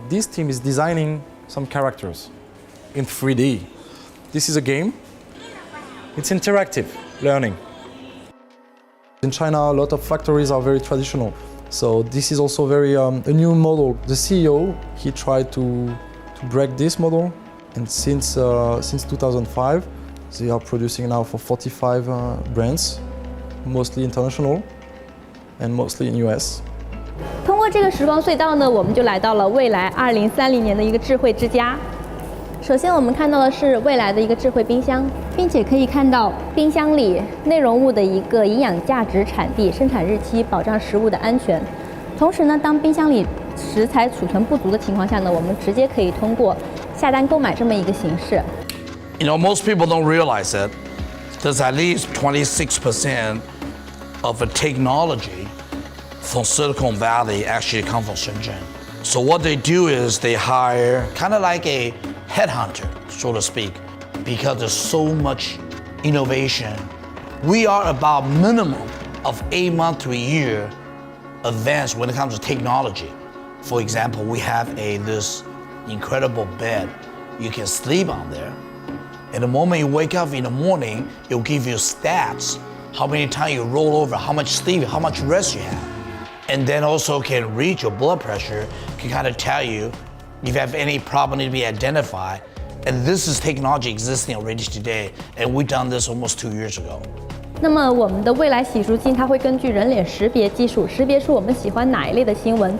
This team is designing some characters in 3D. This is a game. It's interactive learning. In China, a lot of factories are very traditional. So this is also very a new model. The CEO, he tried to break this model, and since 2005, they are producing now for 45 brands, mostly international and mostly in US. 通过这个时光隧道呢，我们就来到了未来2030年的一个智慧之家。首先我们看到的是未来的一个智慧冰箱，并且可以看到冰箱里内容物的一个营养价值、产地、生产日期，保障食物的安全。同时呢，当冰箱里食材储存不足的情况下呢，我们直接可以通过下单购买这么一个形式。Most people don't realize it. There's at least 26% of the technology from Silicon Valley actually come from Shenzhen. So what they do is they hire kind of like a headhunter, so to speak, because there's so much innovation. We are about minimum of 8 months to a year advanced when it comes to technology. For example, we have this incredible bed. You can sleep on there. And the moment you wake up in the morning, it will give you stats, how many times you roll over, how much sleep, how much rest you have. And then also can read your blood pressure, can kind of tell you if you have any problem to be identified. And this is technology existing already today, and we've done this almost 2 years ago. 那么我们的未来洗漱机，它会根据人脸识别技术，识别出我们喜欢哪一类的新闻，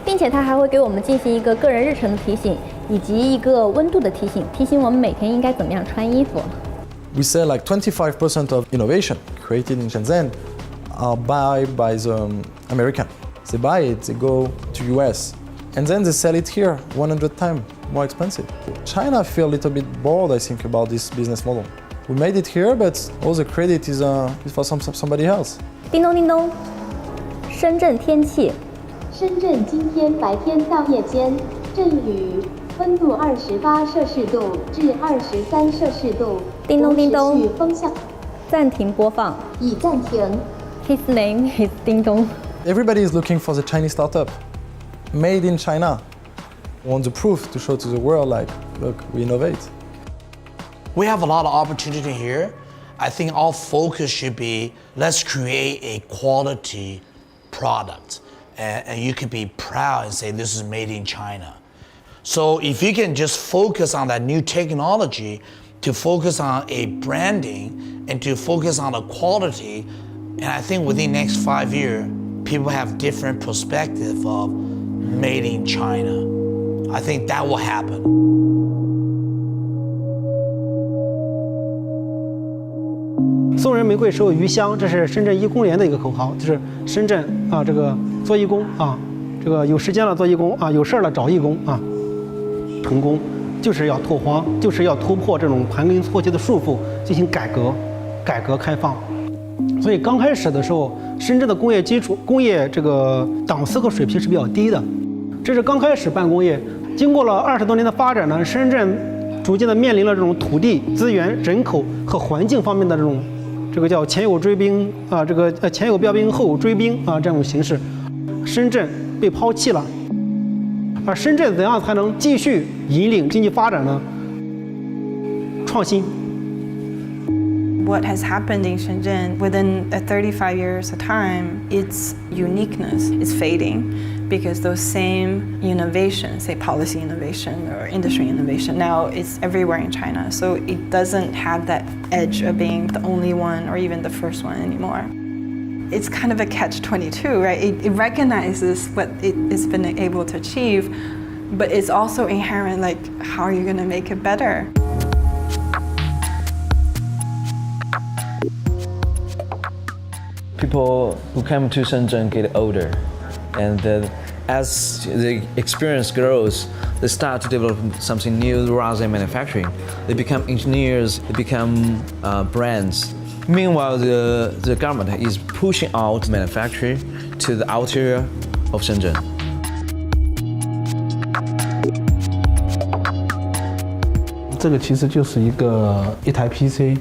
并且它还会给我们进行一个个人日程的提醒，以及一个温度的提醒，提醒我们每天应该怎么样穿衣服。We say like 25% of innovation created in Shenzhen are by the American. They buy it, they go to US, and then they sell it here 100 times more expensive. China feel a little bit bored, I think, about this business model. We made it here, but all the credit is for somebody else. 叮咚叮咚，深圳天气。深圳今天白天到夜间阵雨，温度28摄氏度至23摄氏度。叮咚叮咚，持续风向。暂停播放。已暂停。His name is 叮咚。Everybody is looking for the Chinese startup, made in China. Want the proof to show to the world, like, look, we innovate. We have a lot of opportunity here. I think our focus should be, let's create a quality product. And you could be proud and say this is made in China. So if you can just focus on that new technology, to focus on a branding and to focus on the quality, and I think within the next 5 years, people have different perspective of made in China. I think that will happen. 送人玫瑰手有余香，这是深圳义工联的一个口号，就是深圳啊，这个做义工啊，这个有时间了做义工啊，有事儿了找义工啊，成功就是要拓荒，就是要突破这种盘根错节的束缚，进行改革开放。所以刚开始的时候，深圳的工业这个档次和水平是比较低的，这是刚开始办工业。经过了20多年的发展呢，深圳逐渐的面临了这种土地、资源、人口和环境方面的这个叫前有追兵啊，这个前有标兵后有追兵啊这种形式，深圳被抛弃了。而深圳怎样才能继续引领经济发展呢？创新。What has happened in Shenzhen within 35 years of time, its uniqueness is fading because those same innovations, say policy innovation or industry innovation, now it's everywhere in China. So it doesn't have that edge of being the only one or even the first one anymore. It's kind of a catch-22, right? It recognizes what it's been able to achieve, but it's also inherent, like, how are you going to make it better? People who come to Shenzhen get older, and as the experience grows, they start to develop something new rather than manufacturing. They become engineers, they become brands. Meanwhile, the government is pushing out manufacturing to the outer of Shenzhen. 这个其实就是一台 PC。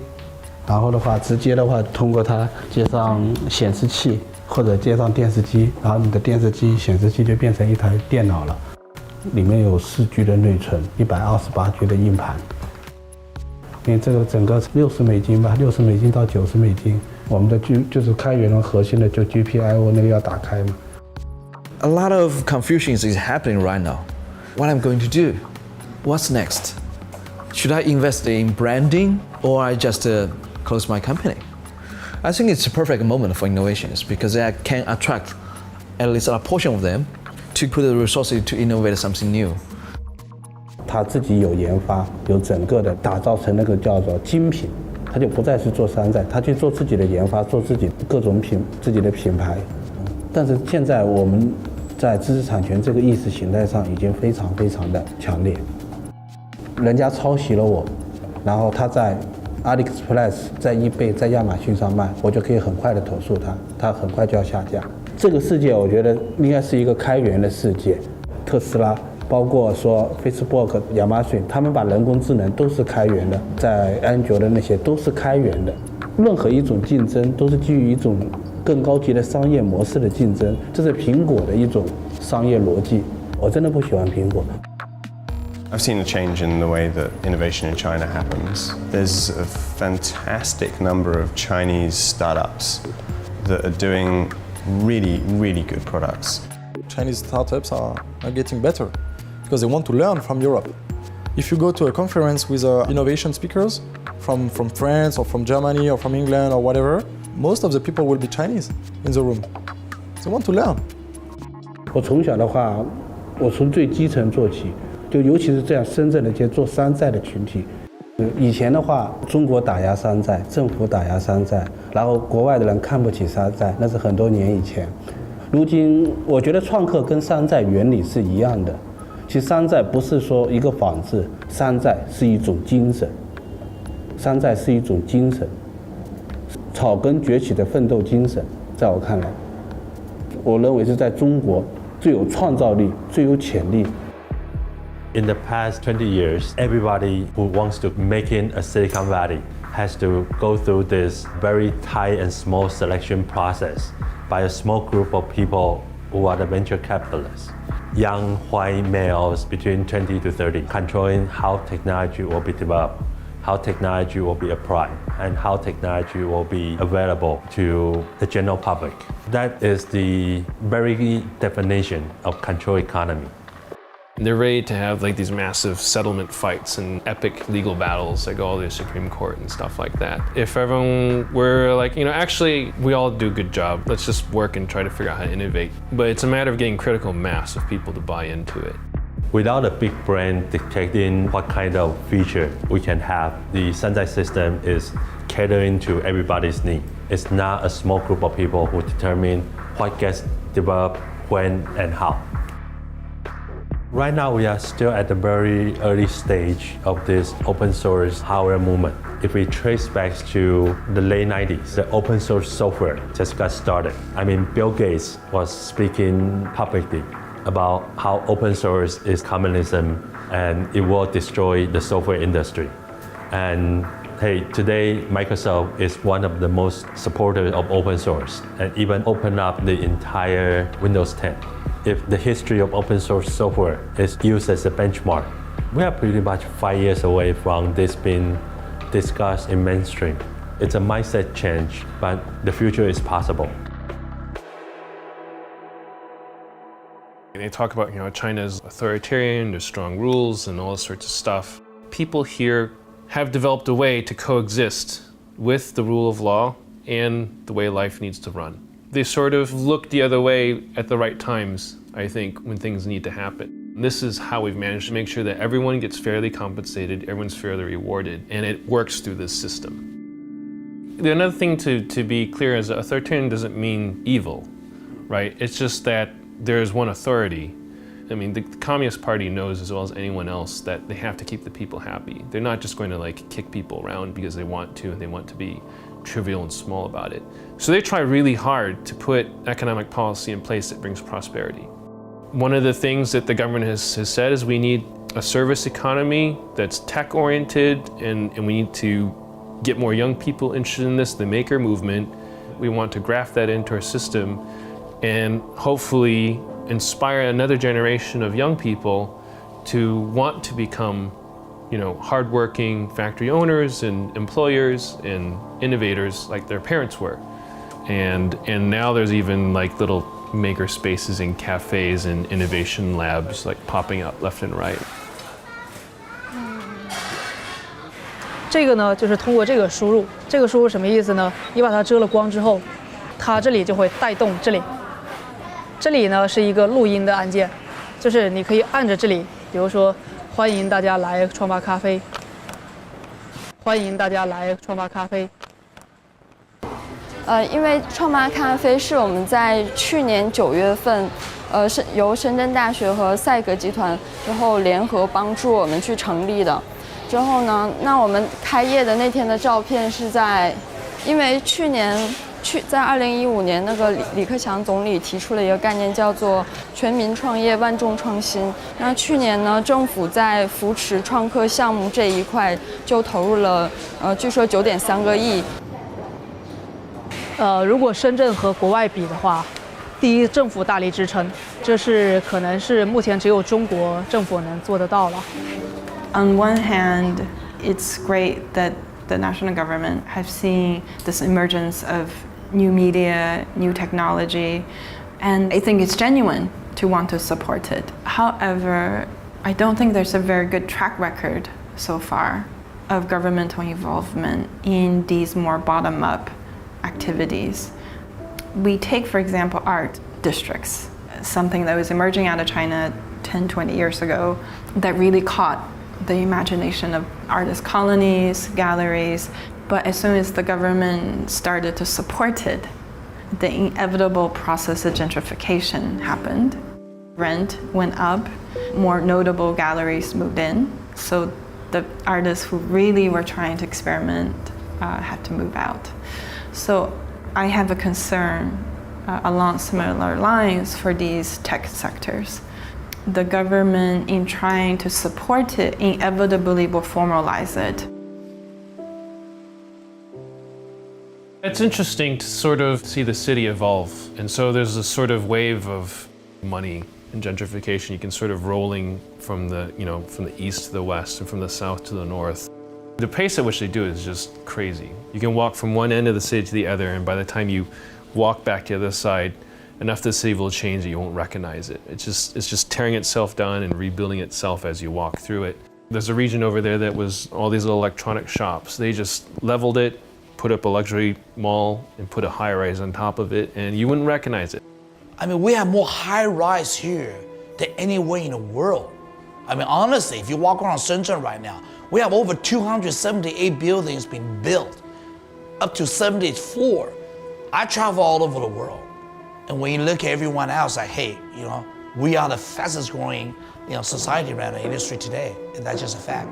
然后的话，直接的话，通过它接上显示器或者接上电视机，然后你的电视机、显示器就变成一台电脑了。里面有4G 的内存，128G 的硬盘。因为这个整个$60吧，$60到$90。我们的就是开源的核心的就 GPIO 那个要打开嘛。A lot of confusion is happening right now. What I'm going to do? What's next? Should I invest in branding or I just close my company? I think it's a perfect moment for innovations because I can attract at least a portion of them, to put the resources to innovate something new. 他自己有研发，有整个的打造成那个叫做精品，他就不再是做山寨，他去做自己的研发，做自己各种自己的品牌。但是现在我们在知识产权这个意识形态上已经非常的强烈。人家抄袭了我，然后他在 AliExpress、在eBay、在亚马逊上卖，我就可以很快的投诉他，他很快就要下架。这个世界我觉得应该是一个开源的世界，特斯拉。 包括说 Facebook、亚马逊，他们把人工智能都是开源的，在安卓的那些都是开源的。任何一种竞争都是基于一种更高级的商业模式的竞争，这是苹果的一种商业逻辑。我真的不喜欢苹果。I've seen a change in the way that innovation in China happens. There's a fantastic number of Chinese startups that are doing really good products. Chinese startups are getting better. Because they want to learn from Europe. If you go to a conference with innovation speakers from France or from Germany or from England or whatever, most of the people will be Chinese in the room. They want to learn. 我从小的话，我从最基层做起，就尤其是这样深圳的这些做山寨的群体。以前的话，中国打压山寨，政府打压山寨，然后国外的人看不起山寨，那是很多年以前。如今，我觉得创客跟山寨原理是一样的。 其实山寨不是说一个仿制，山寨是一种精神。山寨是一种精神，草根崛起的奋斗精神，在我看来，我认为是在中国最有创造力、最有潜力。 In the past 20 years, everybody who wants to make it a Silicon Valley has to go through this very tight and small selection process by a small group of people who are the venture capitalists. Young white males between 20 to 30, controlling how technology will be developed, how technology will be applied, and how technology will be available to the general public. That is the very definition of control economy. They're ready to have like these massive settlement fights and epic legal battles that go all the way to the Supreme Court and stuff like that. If everyone were like, actually, we all do a good job. Let's just work and try to figure out how to innovate. But it's a matter of getting critical mass of people to buy into it. Without a big brand dictating what kind of feature we can have, the Shanzhai system is catering to everybody's need. It's not a small group of people who determine what gets developed, when, and how. Right now, we are still at the very early stage of this open source hardware movement. If we trace back to the late 90s, the open source software just got started. I mean, Bill Gates was speaking publicly about how open source is communism and it will destroy the software industry. And hey, today Microsoft is one of the most supporters of open source and even opened up the entire Windows 10. If the history of open source software is used as a benchmark, we are pretty much 5 years away from this being discussed in mainstream. It's a mindset change, but the future is possible. They talk about, China's authoritarian, there's strong rules and all this sorts of stuff. People here have developed a way to coexist with the rule of law and the way life needs to run. They sort of look the other way at the right times, I think, when things need to happen. This is how we've managed to make sure that everyone gets fairly compensated, everyone's fairly rewarded, and it works through this system. Another thing to be clear is that authoritarian doesn't mean evil, right? It's just that there's one authority. I mean, the Communist Party knows as well as anyone else that they have to keep the people happy. They're not just going to kick people around because they want to and they want to be trivial and small about it. So they try really hard to put economic policy in place that brings prosperity. One of the things that the government has said is we need a service economy that's tech-oriented and we need to get more young people interested in this, the maker movement. We want to graft that into our system and hopefully inspire another generation of young people to want to become hardworking factory owners and employers and innovators like their parents were. And now there's even little maker spaces in cafes and innovation labs popping up left and right. 这个呢，就是通过这个输入，这个输入什么意思呢？你把它遮了光之后，它这里就会带动这里，这里呢是一个录音的按键，就是你可以按着这里，比如说欢迎大家来创发咖啡，欢迎大家来创发咖啡。因为创发咖啡是我们在去年9月份，是由深圳大学和赛格集团然后联合帮助我们去成立的。之后呢，那我们开业的那天的照片是因为在2015年那个李克强总理提出了一个概念，叫做全民创业万众创新。那去年呢，政府在扶持创客项目这一块就投入了据说9.3个亿。如果深圳和国外比的话，第一，政府大力支撑，这是可能是目前只有中国政府能做得到了。On one hand, it's great that the national government have seen this emergence of new media, new technology, and I think it's genuine to want to support it. However, I don't think there's a very good track record so far of governmental involvement in these more bottom-up activities. We take, for example, art districts, something that was emerging out of China 10, 20 years ago that really caught the imagination of artist colonies, galleries. But as soon as the government started to support it, the inevitable process of gentrification happened. Rent went up, more notable galleries moved in, so the artists who really were trying to experiment had to move out. So I have a concern along similar lines for these tech sectors. The government, in trying to support it, inevitably will formalize it. It's interesting to sort of see the city evolve. And so there's a sort of wave of money and gentrification. You can sort of rolling from the east to the west and from the south to the north. The pace at which they do it is just crazy. You can walk from one end of the city to the other, and by the time you walk back to the other side, enough of the city will change that you won't recognize it. It's just tearing itself down and rebuilding itself as you walk through it. There's a region over there that was all these little electronic shops. They just leveled it, put up a luxury mall, and put a high-rise on top of it, and you wouldn't recognize it. I mean, we have more high-rise here than anywhere in the world. I mean, honestly, if you walk around Shenzhen right now, we have over 278 buildings being built, up to 74. I travel all over the world. And when you look at everyone else, like, hey, we are the fastest growing, society right now, industry today, and that's just a fact.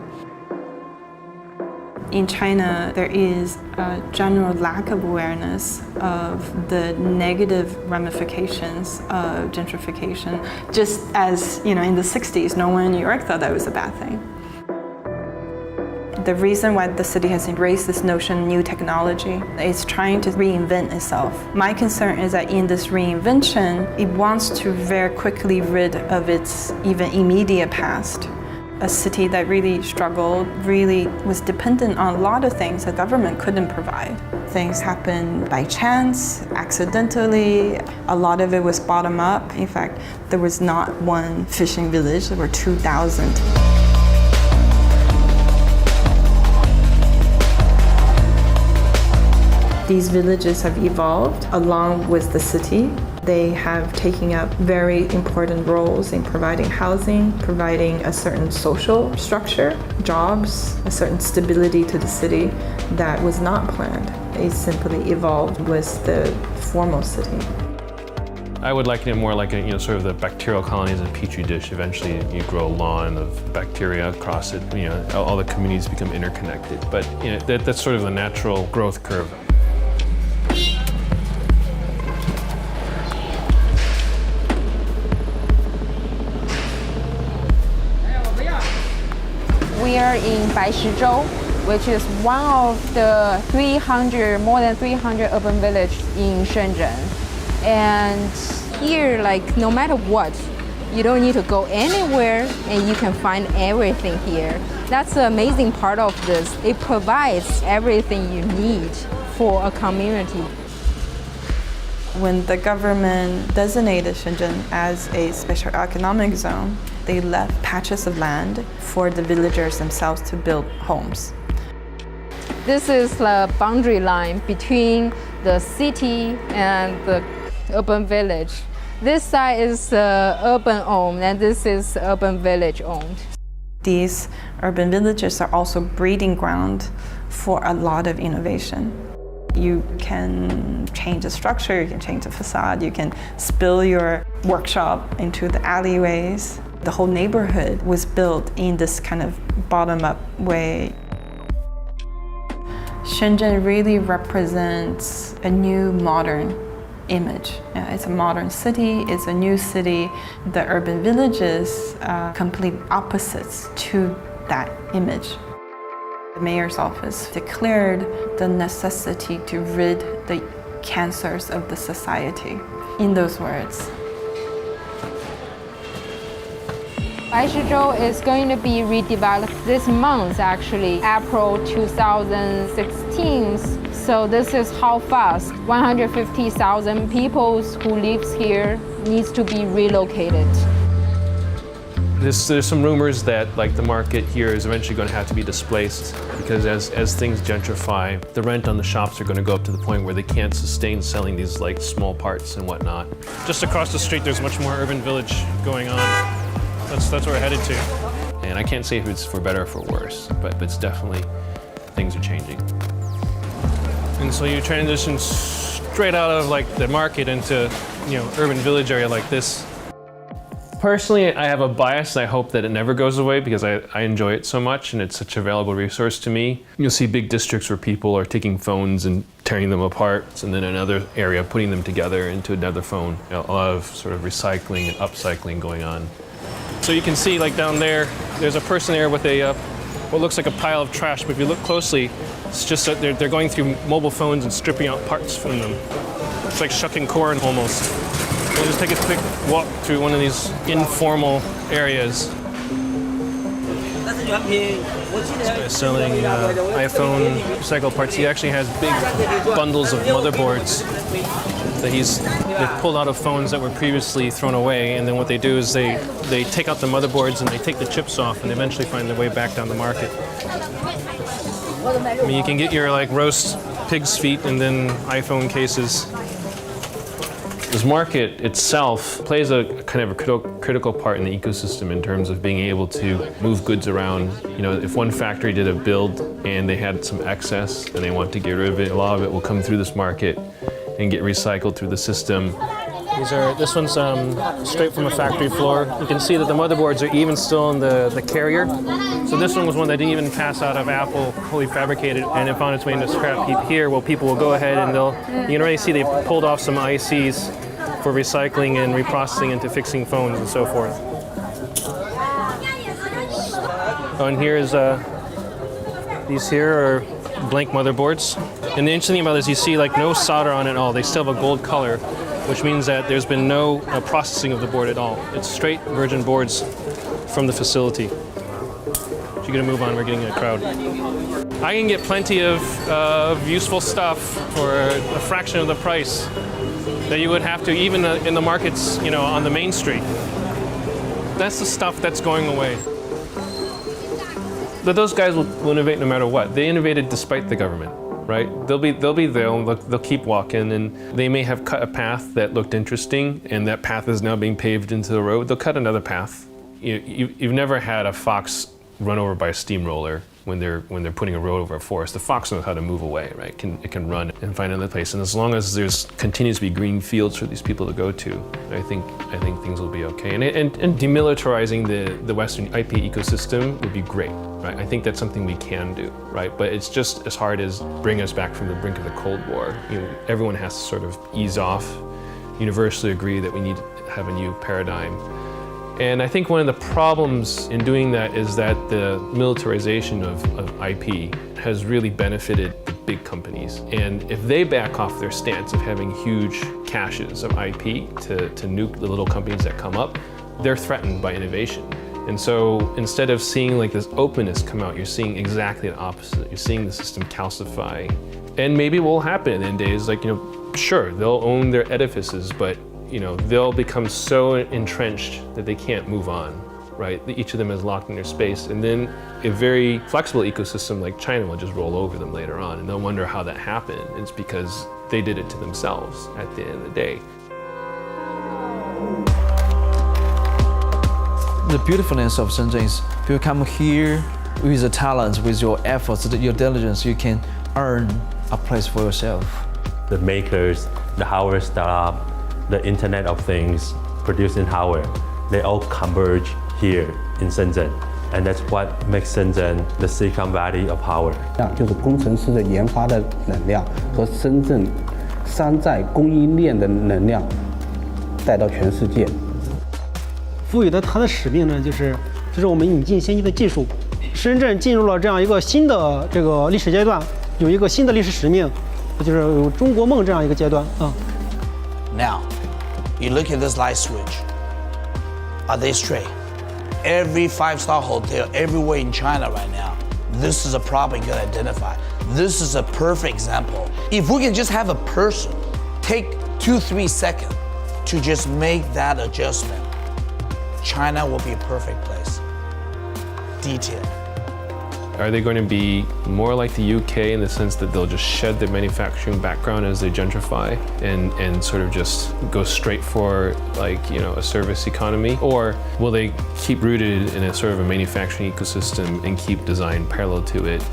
In China, there is a general lack of awareness of the negative ramifications of gentrification. Just as, in the 60s, no one in New York thought that was a bad thing. The reason why the city has embraced this notion of new technology is trying to reinvent itself. My concern is that in this reinvention, it wants to very quickly rid of its even immediate past. A city that really struggled, really was dependent on a lot of things the government couldn't provide. Things happened by chance, accidentally. A lot of it was bottom up. In fact, there was not one fishing village, there were 2,000. These villages have evolved along with the city. They have taken up very important roles in providing housing, providing a certain social structure, jobs, a certain stability to the city that was not planned. It simply evolved with the formal city. I would liken it more like sort of the bacterial colonies in a petri dish. Eventually, you grow a lawn of bacteria across it. All the communities become interconnected. But that's sort of the natural growth curve. We are in Baishizhou, which is one of the more than 300 urban villages in Shenzhen. And here, no matter what, you don't need to go anywhere and you can find everything here. That's the amazing part of this. It provides everything you need for a community. When the government designated Shenzhen as a special economic zone, they left patches of land for the villagers themselves to build homes. This is the boundary line between the city and the urban village. This side is urban owned and this is urban village owned. These urban villages are also breeding ground for a lot of innovation. You can change the structure, you can change the facade, you can spill your workshop into the alleyways. The whole neighborhood was built in this kind of bottom-up way. Shenzhen really represents a new modern image. It's a modern city, it's a new city. The urban villages are complete opposites to that image. The mayor's office declared the necessity to rid the cancers of the society. In those words, Baishizhou is going to be redeveloped this month, actually, April 2016. So this is how fast 150,000 people who lives here needs to be relocated. There's some rumors that the market here is eventually going to have to be displaced because as things gentrify, the rent on the shops are going to go up to the point where they can't sustain selling these small parts and whatnot. Just across the street, there's much more urban village going on. That's where we're headed to. And I can't say if it's for better or for worse, but it's definitely, things are changing. And so you transition straight out of the market into, urban village area like this. Personally, I have a bias. I hope that it never goes away because I enjoy it so much and it's such a valuable resource to me. You'll see big districts where people are taking phones and tearing them apart, and then another area putting them together into another phone. A lot of sort of recycling and upcycling going on. So you can see down there's a person there with what looks like a pile of trash, but if you look closely, it's just that they're going through mobile phones and stripping out parts from them. It's like shucking corn almost. We'll just take a quick walk through one of these informal areas. This guy's selling iPhone recycled parts. He actually has big bundles of motherboards that they've pulled out of phones that were previously thrown away, and then what they do is they take out the motherboards and they take the chips off and they eventually find their way back down the market. I mean, you can get your roast pig's feet and then iPhone cases. This market itself plays a kind of a critical part in the ecosystem in terms of being able to move goods around. If one factory did a build and they had some excess and they want to get rid of it, a lot of it will come through this market and get recycled through the system. This one's straight from a factory floor. You can see that the motherboards are even still in the carrier. So this one was one that didn't even pass out of Apple, fully fabricated, and it found its way into scrap heap here. Well, people will go ahead and you can already see they've pulled off some ICs for recycling and reprocessing into fixing phones and so forth. Oh, and here's these here are blank motherboards. And the interesting thing about this, you see no solder on it at all. They still have a gold color, which means that there's been no processing of the board at all. It's straight virgin boards from the facility. If you're gonna move on, we're getting a crowd. I can get plenty of useful stuff for a fraction of the price that you would have to, even in the markets, on the main street. That's the stuff that's going away. But those guys will innovate no matter what. They innovated despite the government, right? They'll be there, they'll keep walking, and they may have cut a path that looked interesting, and that path is now being paved into the road. They'll cut another path. You've never had a fox run over by a steamroller when they're putting a road over a forest. The fox knows how to move away, right? It can run and find another place. And as long as there's continues to be green fields for these people to go to, I think things will be okay. And demilitarizing the Western IP ecosystem would be great, right? I think that's something we can do, right? But it's just as hard as bringing us back from the brink of the Cold War. Everyone has to sort of ease off, universally agree that we need to have a new paradigm. And I think one of the problems in doing that is that the militarization of IP has really benefited the big companies. And if they back off their stance of having huge caches of IP to nuke the little companies that come up, they're threatened by innovation. And so instead of seeing this openness come out, you're seeing exactly the opposite. You're seeing the system calcify. And maybe what will happen in days sure, they'll own their edifices, but they'll become so entrenched that they can't move on, right? Each of them is locked in their space, and then a very flexible ecosystem like China will just roll over them later on, and they'll wonder how that happened. It's because they did it to themselves at the end of the day. The beautifulness of Shenzhen is if you come here with the talent, with your efforts, your diligence, you can earn a place for yourself. The makers, the hardware startup, the Internet of Things, producing hardware, they all converge here in Shenzhen. And that's what makes Shenzhen the Silicon Valley of hardware. 就是工程师的研发的能量和深圳山寨供应链的能量带到全世界。赋予的它的使命呢，就是我们引进先进的技术。深圳进入了这样一个新的这个历史阶段，有一个新的历史使命，就是有中国梦这样一个阶段啊。Now, you look at this light switch. Are they straight? Every five-star hotel everywhere in China right now, this is a problem you can identify. This is a perfect example. If we can just have a person take 2-3 seconds to just make that adjustment, China will be a perfect place. Detail. Are they going to be more like the UK in the sense that they'll just shed their manufacturing background as they gentrify and sort of just go straight for a service economy? Or will they keep rooted in a sort of a manufacturing ecosystem and keep design parallel to it?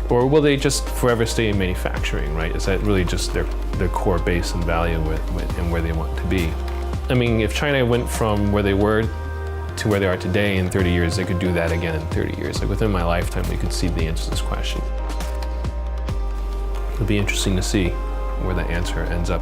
Or will they just forever stay in manufacturing, right? Is that really just their core base and value and where they want to be? I mean, if China went from where they were to where they are today in 30 years, they could do that again in 30 years. Like within my lifetime, we could see the answer to this question. It'll be interesting to see where that answer ends up.